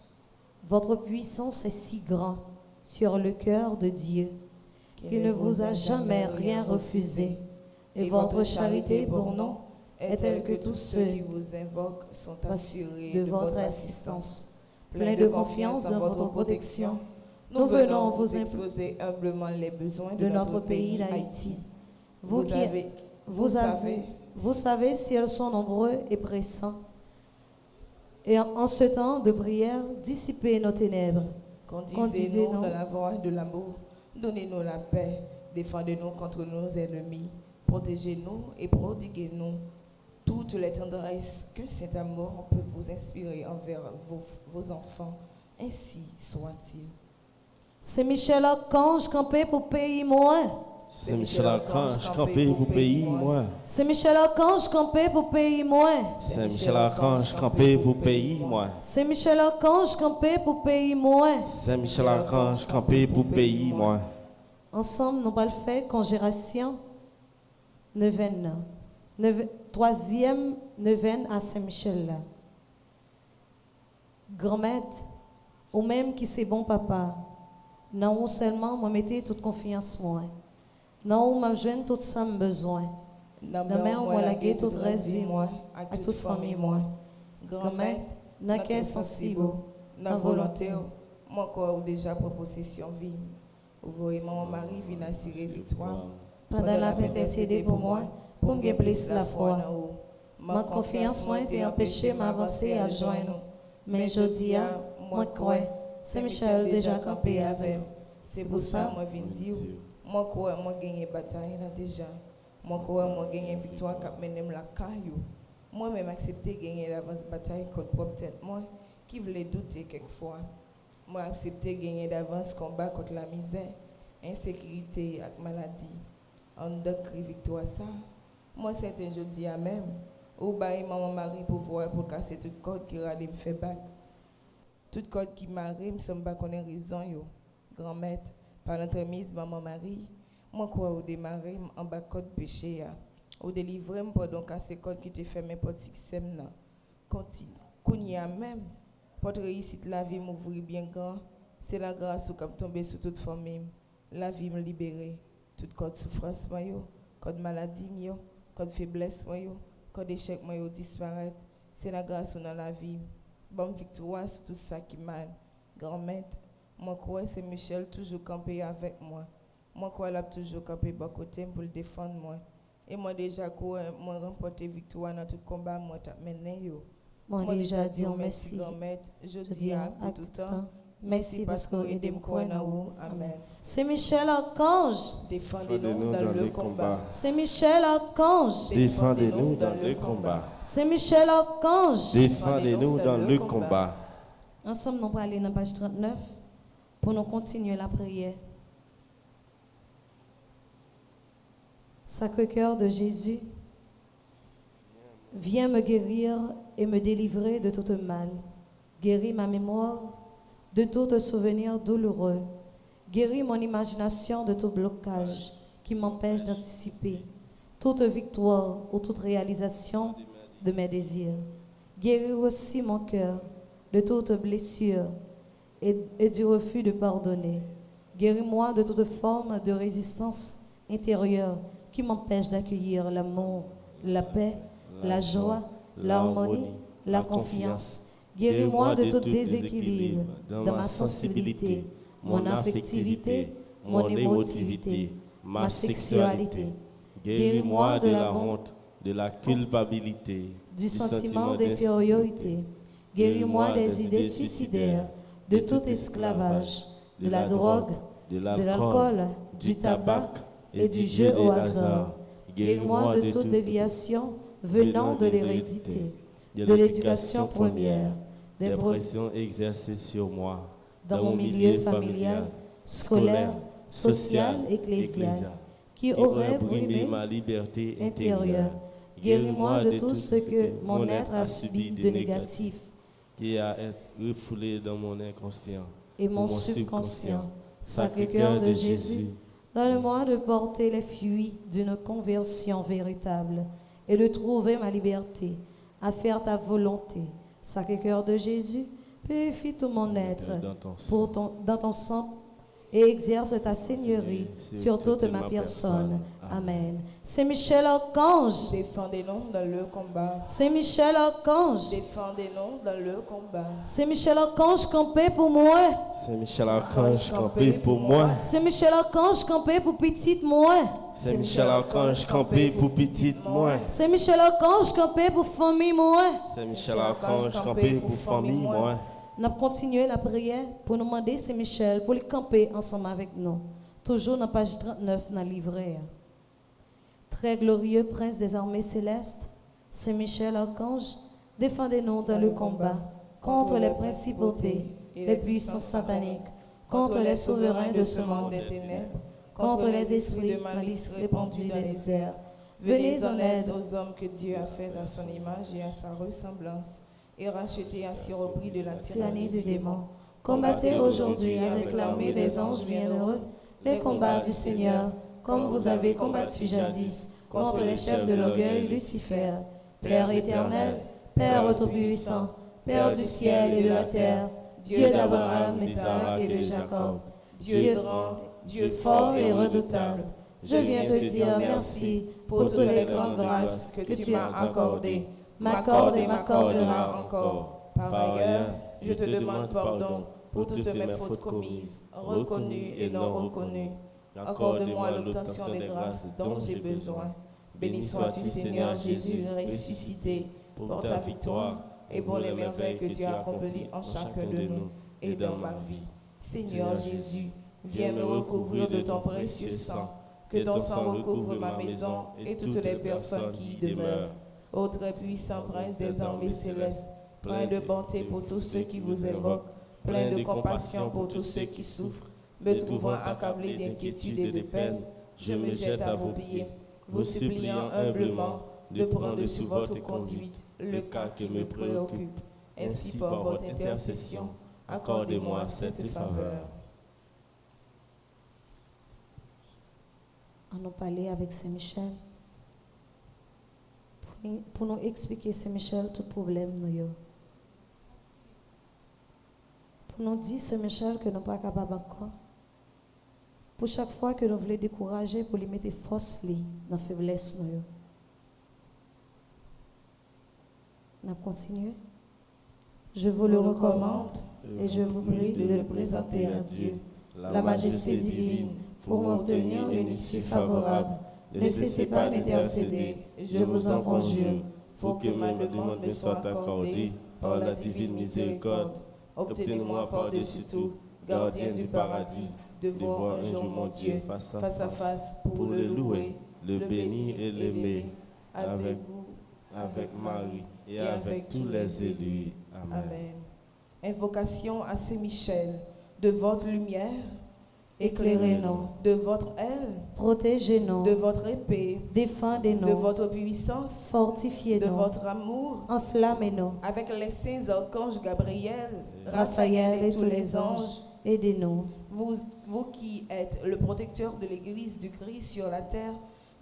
Speaker 2: votre puissance est si grande sur le cœur de Dieu qu'il ne vous a jamais rien refusé, et votre charité pour nous est telle que tous ceux
Speaker 5: qui vous invoquent sont assurés
Speaker 2: de votre assistance. Plein de confiance dans votre protection, nous venons vous
Speaker 5: exposer humblement les besoins
Speaker 2: de notre pays d'Haïti. Vous savez si elles sont nombreux et pressants. Et en ce temps de prière, dissipez nos ténèbres.
Speaker 5: Conduisez-nous dans la voie de l'amour. Donnez-nous la paix. Défendez-nous contre nos ennemis. Protégez-nous et prodiguez-nous toutes les tendresses qu'un saint amour peut vous inspirer envers vos enfants. Ainsi soit-il.
Speaker 2: Saint Michel Archange, campé pour pays moins.
Speaker 4: Saint Michel Archange, campé pour pays moins.
Speaker 2: Saint Michel Archange, campé pour pays moins.
Speaker 4: Saint Michel Archange, campé pour pays moins.
Speaker 2: Saint Michel Archange, campé pour pays moins.
Speaker 4: Saint Michel Archange, campé pour pays moins.
Speaker 2: Ensemble, nous allons faire conjuration neuvaine. Troisième neuvaine à Saint-Michel. Grand-mère, ou même qui c'est bon papa, non seulement moi mettez toute confiance moi. Non, m'a joindre tout ça besoin.
Speaker 5: Non, moi laguer toute reste vie moi, à toute famille moi. Grand-mère, n'a qu'un sensible, n'a volonté, moi quoi ou déjà pour possession vie. Vous voyez mon mari vient assurer victoire.
Speaker 2: Pendant la paix intercédé pour moi, pour me plus la foi. Ma confiance moi été empêché m'avancer à joindre. Mais je dis à moi crois, Saint-Michel déjà campé avec.
Speaker 5: C'est pour ça moi viens dire, moi crois moi gagner bataille là déjà. Moi crois moi gagner victoire cap menem la caillou. Moi même accepter gagner l'avance bataille contre propre tête moi qui voulait douter quelquefois. Moi, accepter gagner d'avance combat contre la misère, insécurité et maladie. En d'autres victoire ça. Moi, c'est un jeudi à même. Ou bail maman Marie pour voir pour casser toute code qui râle me fait bac. Toute code qui m'arrive, me semble pas qu'on ait raison yo. Grand-maître, par l'entremise maman Marie, moi quoi au démarrer en bas code péché ya. Au délivrer me pendant casser code qui te fait mes potes succès là. Continue. Kounya même. Pour réussite la vie m'ouvrir bien grand, c'est la grâce ou comme tomber sous toute famille. La vie me libérer. Toute code souffrance moyo, code maladie mio, code faiblesse moyo, code échec moyo disparaître. C'est la grâce ou dans la vie. Bonne victoire sur tout ça qui mal. Grand-maître, moi crois c'est Michel toujours campé avec moi. Moi crois elle a toujours campé bas côté pour le défendre moi. Et moi déjà quoi moi remporter victoire dans tout combat moi t'a mené yo.
Speaker 2: Moi déjà dit merci.
Speaker 5: Grand-maître, je dis à tout temps.
Speaker 2: Merci parce que vous aidez me croire en vous.
Speaker 5: Amen.
Speaker 2: C'est Michel Archange.
Speaker 5: Défendez-nous dans le combat.
Speaker 2: C'est Michel Archange.
Speaker 4: Défendez-nous dans le combat.
Speaker 2: C'est Michel Archange.
Speaker 4: Défendez-nous dans le combat.
Speaker 2: Ensemble, nous allons aller dans la page 39 pour nous continuer la prière. Sacré-Cœur de Jésus, viens me guérir et me délivrer de tout mal. Guéris ma mémoire de tout souvenir douloureux. Guéris mon imagination de tout blocage qui m'empêche d'anticiper toute victoire ou toute réalisation de mes désirs. Guéris aussi mon cœur de toute blessure et du refus de pardonner. Guéris-moi de toute forme de résistance intérieure qui m'empêche d'accueillir l'amour, la paix, la joie, l'harmonie, la confiance. Guéris-moi de tout déséquilibre dans ma sensibilité, mon affectivité, mon émotivité, ma sexualité. Guéris-moi de la honte,
Speaker 4: de la culpabilité,
Speaker 2: du sentiment d'infériorité. Guéris-moi des idées suicidaires, de tout esclavage, de la drogue, de l'alcool, du tabac et du jeu au hasard. Guéris-moi de toute déviation venant de l'hérédité, de l'éducation première, des
Speaker 4: pressions exercées sur moi,
Speaker 2: dans mon milieu familial, scolaire, social, ecclésial, qui aurait brimé
Speaker 4: ma liberté
Speaker 2: intérieure. Guéris-moi de tout ce que mon être a subi de négatif
Speaker 4: qui a été refoulé dans mon inconscient
Speaker 2: et mon subconscient. Sacré-Cœur de Jésus, donne-moi de porter les fruits d'une conversion véritable et de trouver ma liberté à faire ta volonté. Sacré-Cœur de Jésus, purifie tout mon être dans ton sang et exerce ta seigneurie sur toute ma personne. Amen. Saint Michel Archange,
Speaker 5: défendez-nous dans le combat.
Speaker 2: Saint Michel Archange,
Speaker 5: défendez-nous dans le combat.
Speaker 2: Saint Michel Archange, campé pour moi.
Speaker 4: Saint Michel Archange, campé pour moi.
Speaker 2: Saint Michel Archange, campé pour petite moi.
Speaker 4: Saint Michel Archange, campé pour petite moi.
Speaker 2: Saint Michel Archange, campé pour famille moi.
Speaker 4: Saint Michel Archange, campé pour famille moi.
Speaker 2: Nous allons continuer la prière pour nous demander Saint Michel pour le camper ensemble avec nous. Toujours dans la page 39 dans le livret. Très glorieux prince des armées célestes, Saint Michel Archange, défendez-nous dans le combat contre les principautés, les puissances sataniques, contre les souverains de ce monde des ténèbres, contre les esprits de malice répandus dans les airs. Venez en aide
Speaker 5: aux hommes que Dieu a fait dans son image et à sa ressemblance, et racheter ainsi au prix de la
Speaker 2: tyrannie du démon. Combattez aujourd'hui avec l'armée des anges bienheureux les combats du Seigneur, comme vous avez combattu jadis contre les chefs de l'orgueil, Lucifer. Père éternel, Père tout-puissant, Père du ciel et de la terre, Dieu d'Abraham, d'Isaac et de Jacob, Dieu grand, Dieu fort et redoutable, je viens te dire merci pour toutes les grandes grâces que tu m'as accordées, m'accorde et m'accorderas encore.
Speaker 5: Par ailleurs, je te demande pardon pour toutes mes fautes commises, reconnues et non reconnues. Accorde-moi l'obtention des grâces dont j'ai besoin. Béni sois-tu, Seigneur Jésus, ressuscité, pour ta victoire et pour les merveilles que tu as accomplies en chacun de nous et dans ma vie. Seigneur Jésus, viens me recouvrir de ton précieux sang, que ton sang recouvre ma maison et toutes les personnes qui y demeurent. Ô très puissant prince des armées célestes, plein de bonté pour tous ceux qui vous invoquent, plein de compassion pour tous ceux qui souffrent, me trouvant accablé d'inquiétude et de peine, je me jette à vos pieds, vous suppliant humblement de prendre sous votre conduite le cas qui me préoccupe. Ainsi, par votre intercession, accordez-moi cette faveur.
Speaker 2: On nous parler avec Saint-Michel pour nous expliquer, Saint-Michel, tout problème nous yo. Pour nous dire, Saint-Michel, que nous ne sommes pas capables encore. Pour chaque fois que nous voulons décourager, pour lui mettre force dans la faiblesse nous yo. On continue. Je vous le recommande et je vous prie de le présenter à Dieu, la majesté divine, pour m'obtenir une issue favorable. Ne cessez pas d'intercéder, je vous en conjure, pour que ma demande me soit accordée par la divine miséricorde. Obtenez-moi par-dessus tout, gardien du paradis, de voir un jour mon Dieu face à face pour le louer, le bénir et l'aimer, avec vous, avec Marie et avec tous les élus. Amen.
Speaker 5: Amen. Invocation à Saint-Michel, de votre lumière, éclairez-nous, de votre aile,
Speaker 2: protégez-nous,
Speaker 5: de votre épée,
Speaker 2: défendez-nous,
Speaker 5: de votre puissance,
Speaker 2: fortifiez-nous,
Speaker 5: de votre amour,
Speaker 2: enflammez-nous,
Speaker 5: avec les saints archanges Gabriel,
Speaker 2: Raphaël et tous les anges, aidez-nous.
Speaker 5: Vous qui êtes le protecteur de l'Église du Christ sur la terre,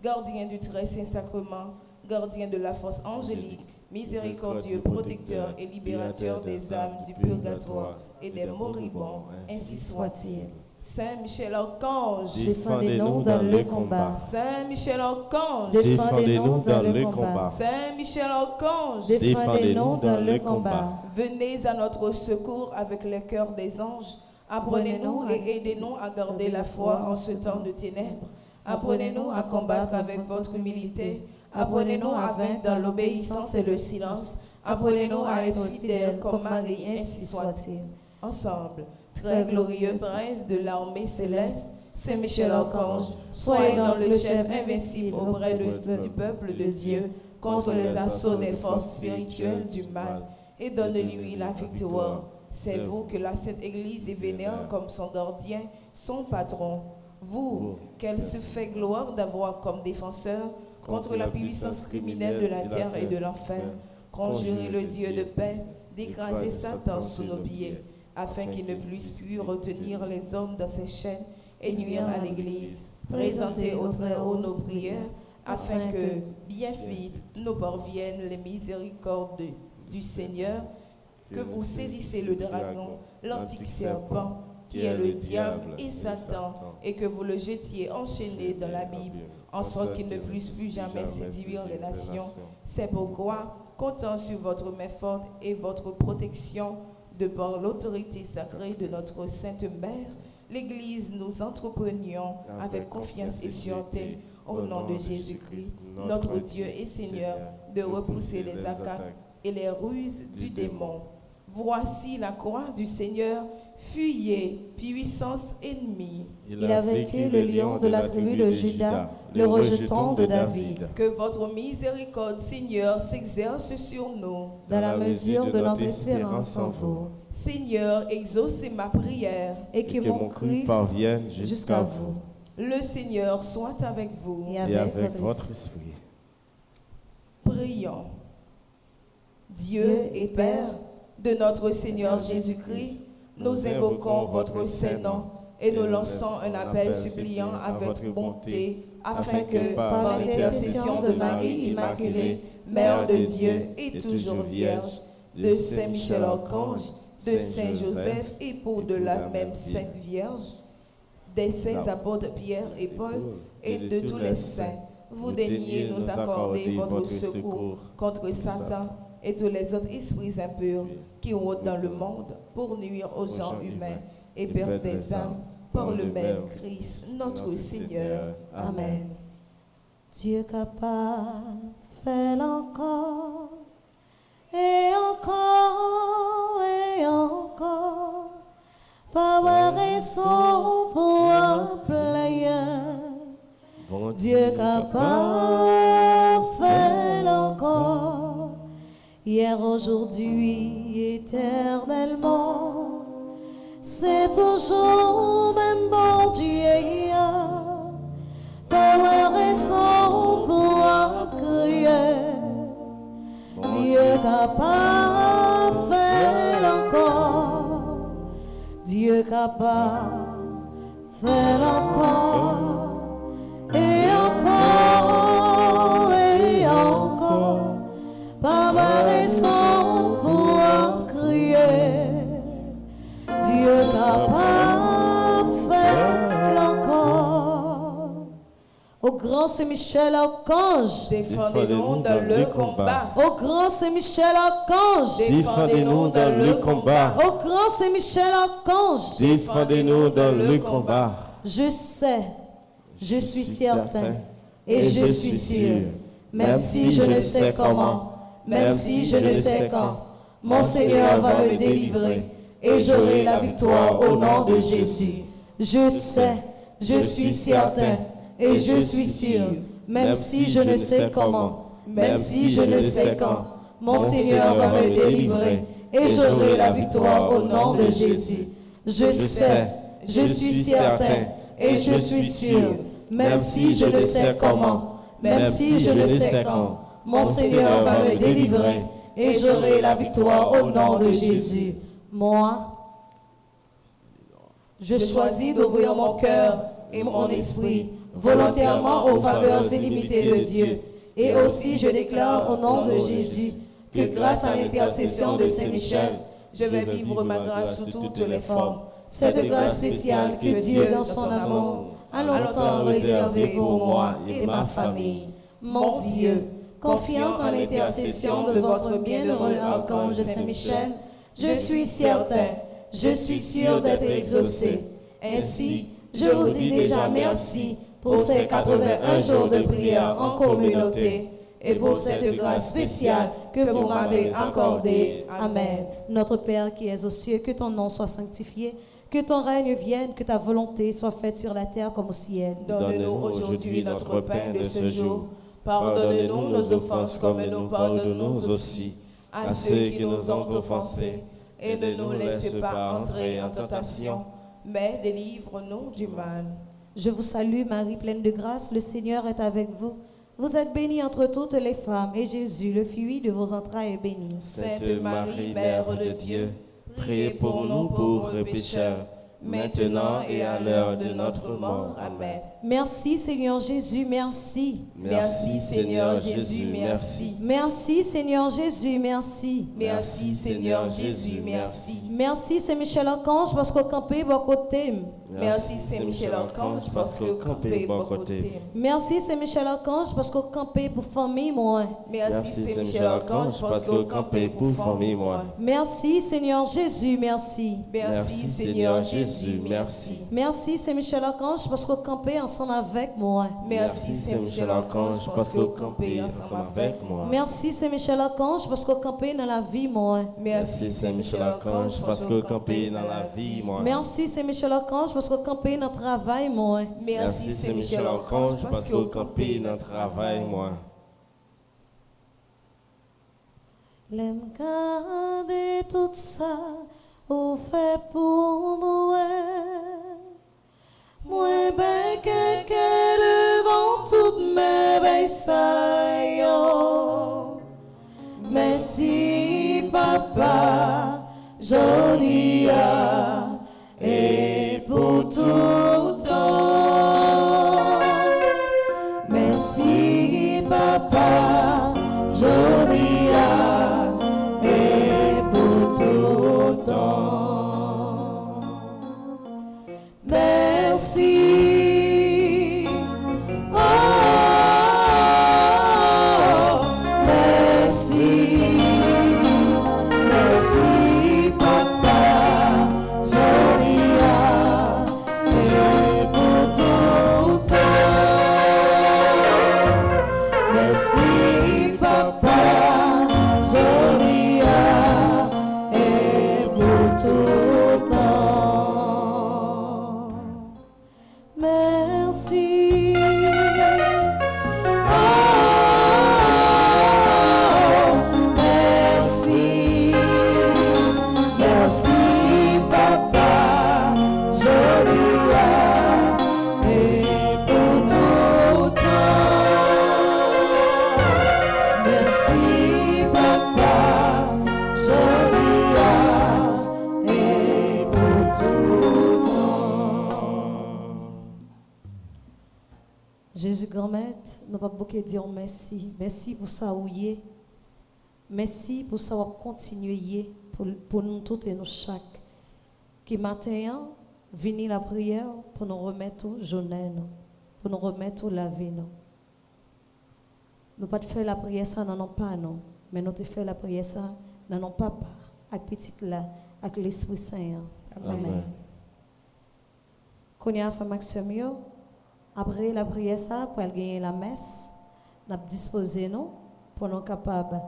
Speaker 5: gardien du très saint sacrement, gardien de la force angélique, miséricordieux, protecteur et libérateur des âmes du purgatoire et des moribonds, ainsi soit-il. Saint Michel Archange,
Speaker 2: défendez-nous dans le combat.
Speaker 5: Saint Michel Archange,
Speaker 2: Défendez-nous dans le combat.
Speaker 5: Saint Michel Archange,
Speaker 2: Défendez-nous dans le combat.
Speaker 5: venez à notre secours avec le cœur des anges. Apprenez-nous et aidez-nous à garder la foi en ce temps de ténèbres. Apprenez-nous à combattre avec votre humilité. Apprenez-nous à vaincre dans l'obéissance et le silence. Apprenez-nous à être fidèles comme Marie, ainsi soit-il. Ensemble, très glorieux prince de l'armée céleste, Saint Michel Archange, soyez dans le chef invincible auprès du peuple de Dieu contre les assauts des forces spirituelles du mal et donne-lui la victoire. C'est vous que la Sainte Église vénère comme son gardien, son patron. Vous, qu'elle se fait gloire d'avoir comme défenseur contre la puissance criminelle de la terre et de l'enfer. Conjurez le Dieu de paix d'écraser Satan sous nos pieds, afin qu'il ne puisse plus retenir les hommes dans ses chaînes et nuire à l'Église. Présentez au Très-Haut nos prières, afin que, bien vite, nous parviennent les miséricordes du Seigneur, que vous saisissez le dragon, l'antique serpent, qui est le diable et Satan, et que vous le jetiez enchaîné dans la Bible, en sorte qu'il ne puisse plus jamais séduire les nations. C'est pourquoi, comptant sur votre main forte et votre protection, de par l'autorité sacrée de notre Sainte Mère, l'Église, nous entreprenions avec confiance et sûreté, au nom de Jésus-Christ, notre Dieu et Seigneur, de repousser les attaques et les ruses du démon. Voici la croix du Seigneur, fuyez, puissance ennemie.
Speaker 2: Il a vaincu le lion de la tribu de Juda, le rejeton de David.
Speaker 5: Que votre miséricorde, Seigneur, s'exerce sur nous.
Speaker 2: Dans la mesure de notre espérance en vous.
Speaker 5: Seigneur, exaucez ma prière.
Speaker 2: Et que mon cri
Speaker 4: parvienne
Speaker 2: jusqu'à vous.
Speaker 5: Le Seigneur soit avec vous.
Speaker 2: Et
Speaker 4: et
Speaker 2: avec
Speaker 4: avec
Speaker 2: votre
Speaker 4: votre esprit.
Speaker 5: Prions. Dieu et Père de notre Seigneur Jésus-Christ, nous invoquons votre saint nom et nous lançons un appel suppliant à votre bonté, afin que, par l'intercession de Marie Immaculée, Mère de Dieu et toujours Vierge, de Saint Michel Archange, de Saint Joseph, époux de la même Sainte Vierge, des saints apôtres Pierre et Paul, et de tous les saints, vous daigniez nous accorder votre secours contre Satan et tous les autres esprits impurs qui rôdent dans le monde pour nuire aux gens humains et perdre des âmes par le même Christ, notre Seigneur. Amen.
Speaker 2: Dieu capable, fais-le encore, et encore, et encore, par raison pour un player. Dieu capable, fais-le encore, hier, aujourd'hui, éternellement. C'est toujours même bon Dieu, par raison pour crier. Dieu capable faire encore, Dieu capable faire encore, et encore, et encore, par raison pour crier. Dieu capable faire encore. Au grand Saint-Michel Archange,
Speaker 5: Défendez-nous dans le combat.
Speaker 2: au grand Saint-Michel Archange,
Speaker 4: Défendez-nous dans le combat.
Speaker 2: au grand Saint-Michel Archange.
Speaker 4: Défendez-nous dans le combat.
Speaker 2: Je sais, je suis certain et je suis sûr, même si je ne sais comment, même si je ne sais quand, mon Seigneur va me délivrer et j'aurai la victoire au nom de Jésus. Je sais, je suis certain et je suis sûr, même si je ne sais comment, même si je ne sais quand, mon Seigneur va me délivrer et j'aurai la victoire au nom de Jésus. Je sais, je suis certain et je suis sûr, même si je ne sais comment, même si je ne sais quand, mon Seigneur va me délivrer et j'aurai la victoire au nom de Jésus. Moi, je choisis d'ouvrir mon cœur et mon esprit volontairement aux faveurs illimitées de Dieu. Et aussi, je déclare au nom de Jésus que grâce à l'intercession de Saint-Michel, je vais vivre ma grâce sous toutes les formes. Cette grâce spéciale que Dieu, dans son amour, a longtemps réservée pour moi et ma famille. Mon Dieu, confiant en l'intercession de votre bienheureux archange Saint-Michel, je suis certain, je suis sûr d'être exaucé. Ainsi, je vous dis déjà merci pour ces 81 jours de prière en communauté et pour cette grâce spéciale que vous m'avez accordée. Amen. Notre Père qui es aux cieux, que ton nom soit sanctifié, que ton règne vienne, que ta volonté soit faite sur la terre comme au ciel.
Speaker 5: Donne-nous aujourd'hui notre pain de ce jour. Pardonne-nous nos offenses comme nous pardonnons aussi à ceux qui nous ont offensés. Et ne nous laisse pas entrer en tentation, mais délivre-nous du mal.
Speaker 2: Je vous salue Marie, pleine de grâce, le Seigneur est avec vous. Vous êtes bénie entre toutes les femmes, et Jésus, le fruit de vos entrailles, est béni.
Speaker 5: Sainte Marie, Mère de Dieu, priez pour nous pauvres pécheurs, maintenant et à l'heure de notre mort. Amen.
Speaker 2: Merci Seigneur Jésus, merci.
Speaker 5: Merci Seigneur Jésus, merci.
Speaker 2: Merci Seigneur Jésus, merci.
Speaker 5: Merci Seigneur Jésus, merci.
Speaker 2: Merci Saint-Michel Archange parce que campé bon côté.
Speaker 5: Merci Saint-Michel Archange parce que campé bon côté.
Speaker 2: Merci Saint-Michel Archange parce que campé pour famille moi.
Speaker 5: Merci Saint-Michel Archange parce que campé pour famille moi.
Speaker 2: Merci Seigneur Jésus, merci.
Speaker 5: Merci Seigneur Jésus, merci.
Speaker 2: Merci Saint-Michel Archange parce que campé ensemble avec moi.
Speaker 5: Merci Saint-Michel Archange parce que campé ensemble avec moi.
Speaker 2: Merci Saint-Michel Archange parce que campé dans la vie moi.
Speaker 5: Merci Saint-Michel Archange parce que campé dans la vie moi.
Speaker 2: Merci Saint-Michel Archange parce que campé dans le travail moi.
Speaker 5: Merci Saint-Michel Archange parce que campé dans le travail moi.
Speaker 2: L'aime garder tout ça au fait pour moi. Moi ben quelqu'un devant toutes mes baisailles. Merci papa, joli et pour tout temps. Merci papa, joli et pour tout temps. Merci. Oh, merci. Merci papa, joli et pour tout temps. Merci papa, joli et pour tout temps. Jésus grand-maître, nous pas beaucoup dire merci. Merci pour ça où y est. Merci pour ça où continuer pour nous tous et nous chaque. Qui matin, venir la prière pour nous remettre au journée, pour nous remettre au la vie. Nous pas faire la prière ça non pas non, mais nous te faire la prière ça non papa, avec petite là, avec l'Esprit Saint. Amen. Qu'on y a fait Maxime, après la prière ça pour aller gagner la messe, nous disposer nous pour nous capables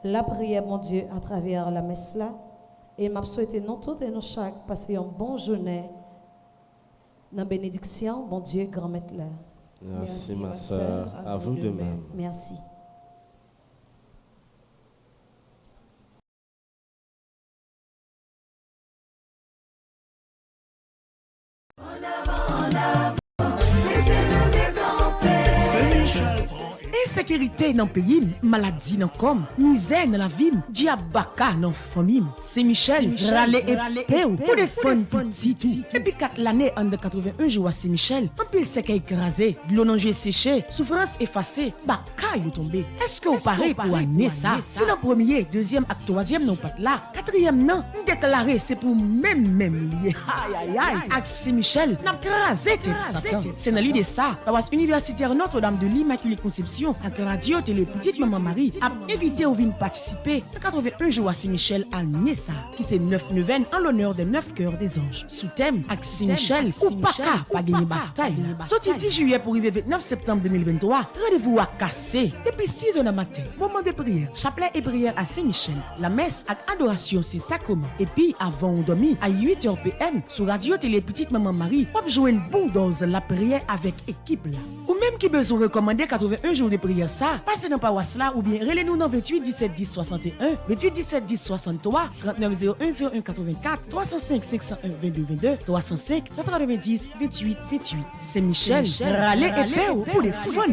Speaker 2: la prière mon Dieu à travers la messe là et m'a souhaité nous tous et nous chaque passer une bonne journée dans bénédiction mon Dieu grand-maître là.
Speaker 4: Merci ma sœur, à vous de même.
Speaker 2: Merci.
Speaker 1: Insécurité dans le pays, maladie dans le com, misère dans la vie, diabaka dans la famille. C'est Michel, râle et peu pour défendre petit tout. Depuis 4 l'année en 81 jours à Saint-Michel, un pile sec écrasé, de l'eau séché, souffrance effacée, baka you tombé. Est-ce que vous parlez pour amener ça? Si le premier, deuxième et troisième non pas là, quatrième non, déclaré c'est pour même lié. Aïe aïe aïe. Avec Saint-Michel, n'a crasé tête Satan. C'est dans l'idée ça, paroisse universitaire Notre-Dame de l'Immaculée Conception, avec radio télé petite maman Marie, a invité ou venir participer à 81 jours à Saint-Michel à Nessa, qui c'est 9 neuvaines en l'honneur des 9 cœurs des anges. Sous thème, avec Saint-Michel, ou pas gagner bataille. Sorti 10 juillet pour arriver 29 septembre 2023, rendez-vous à casser. Depuis 6 heures du matin, moment de prière, chapelet et prière à Saint-Michel. La messe avec adoration, c'est sacrement. Et puis, avant on dormit, à 8h PM, sur radio télé petite maman Marie, on peut jouer une bonne dose la prière avec équipe là. Ou même qui besoin recommander 81 jours de prière ça, passez dans paroisse là ou bien relez-nous dans 28 17 10 61, 28 17 10 63, 39 01 01 84, 305 501 22 22, 305 90 28 28. C'est Michel, râler et faire pour les fun.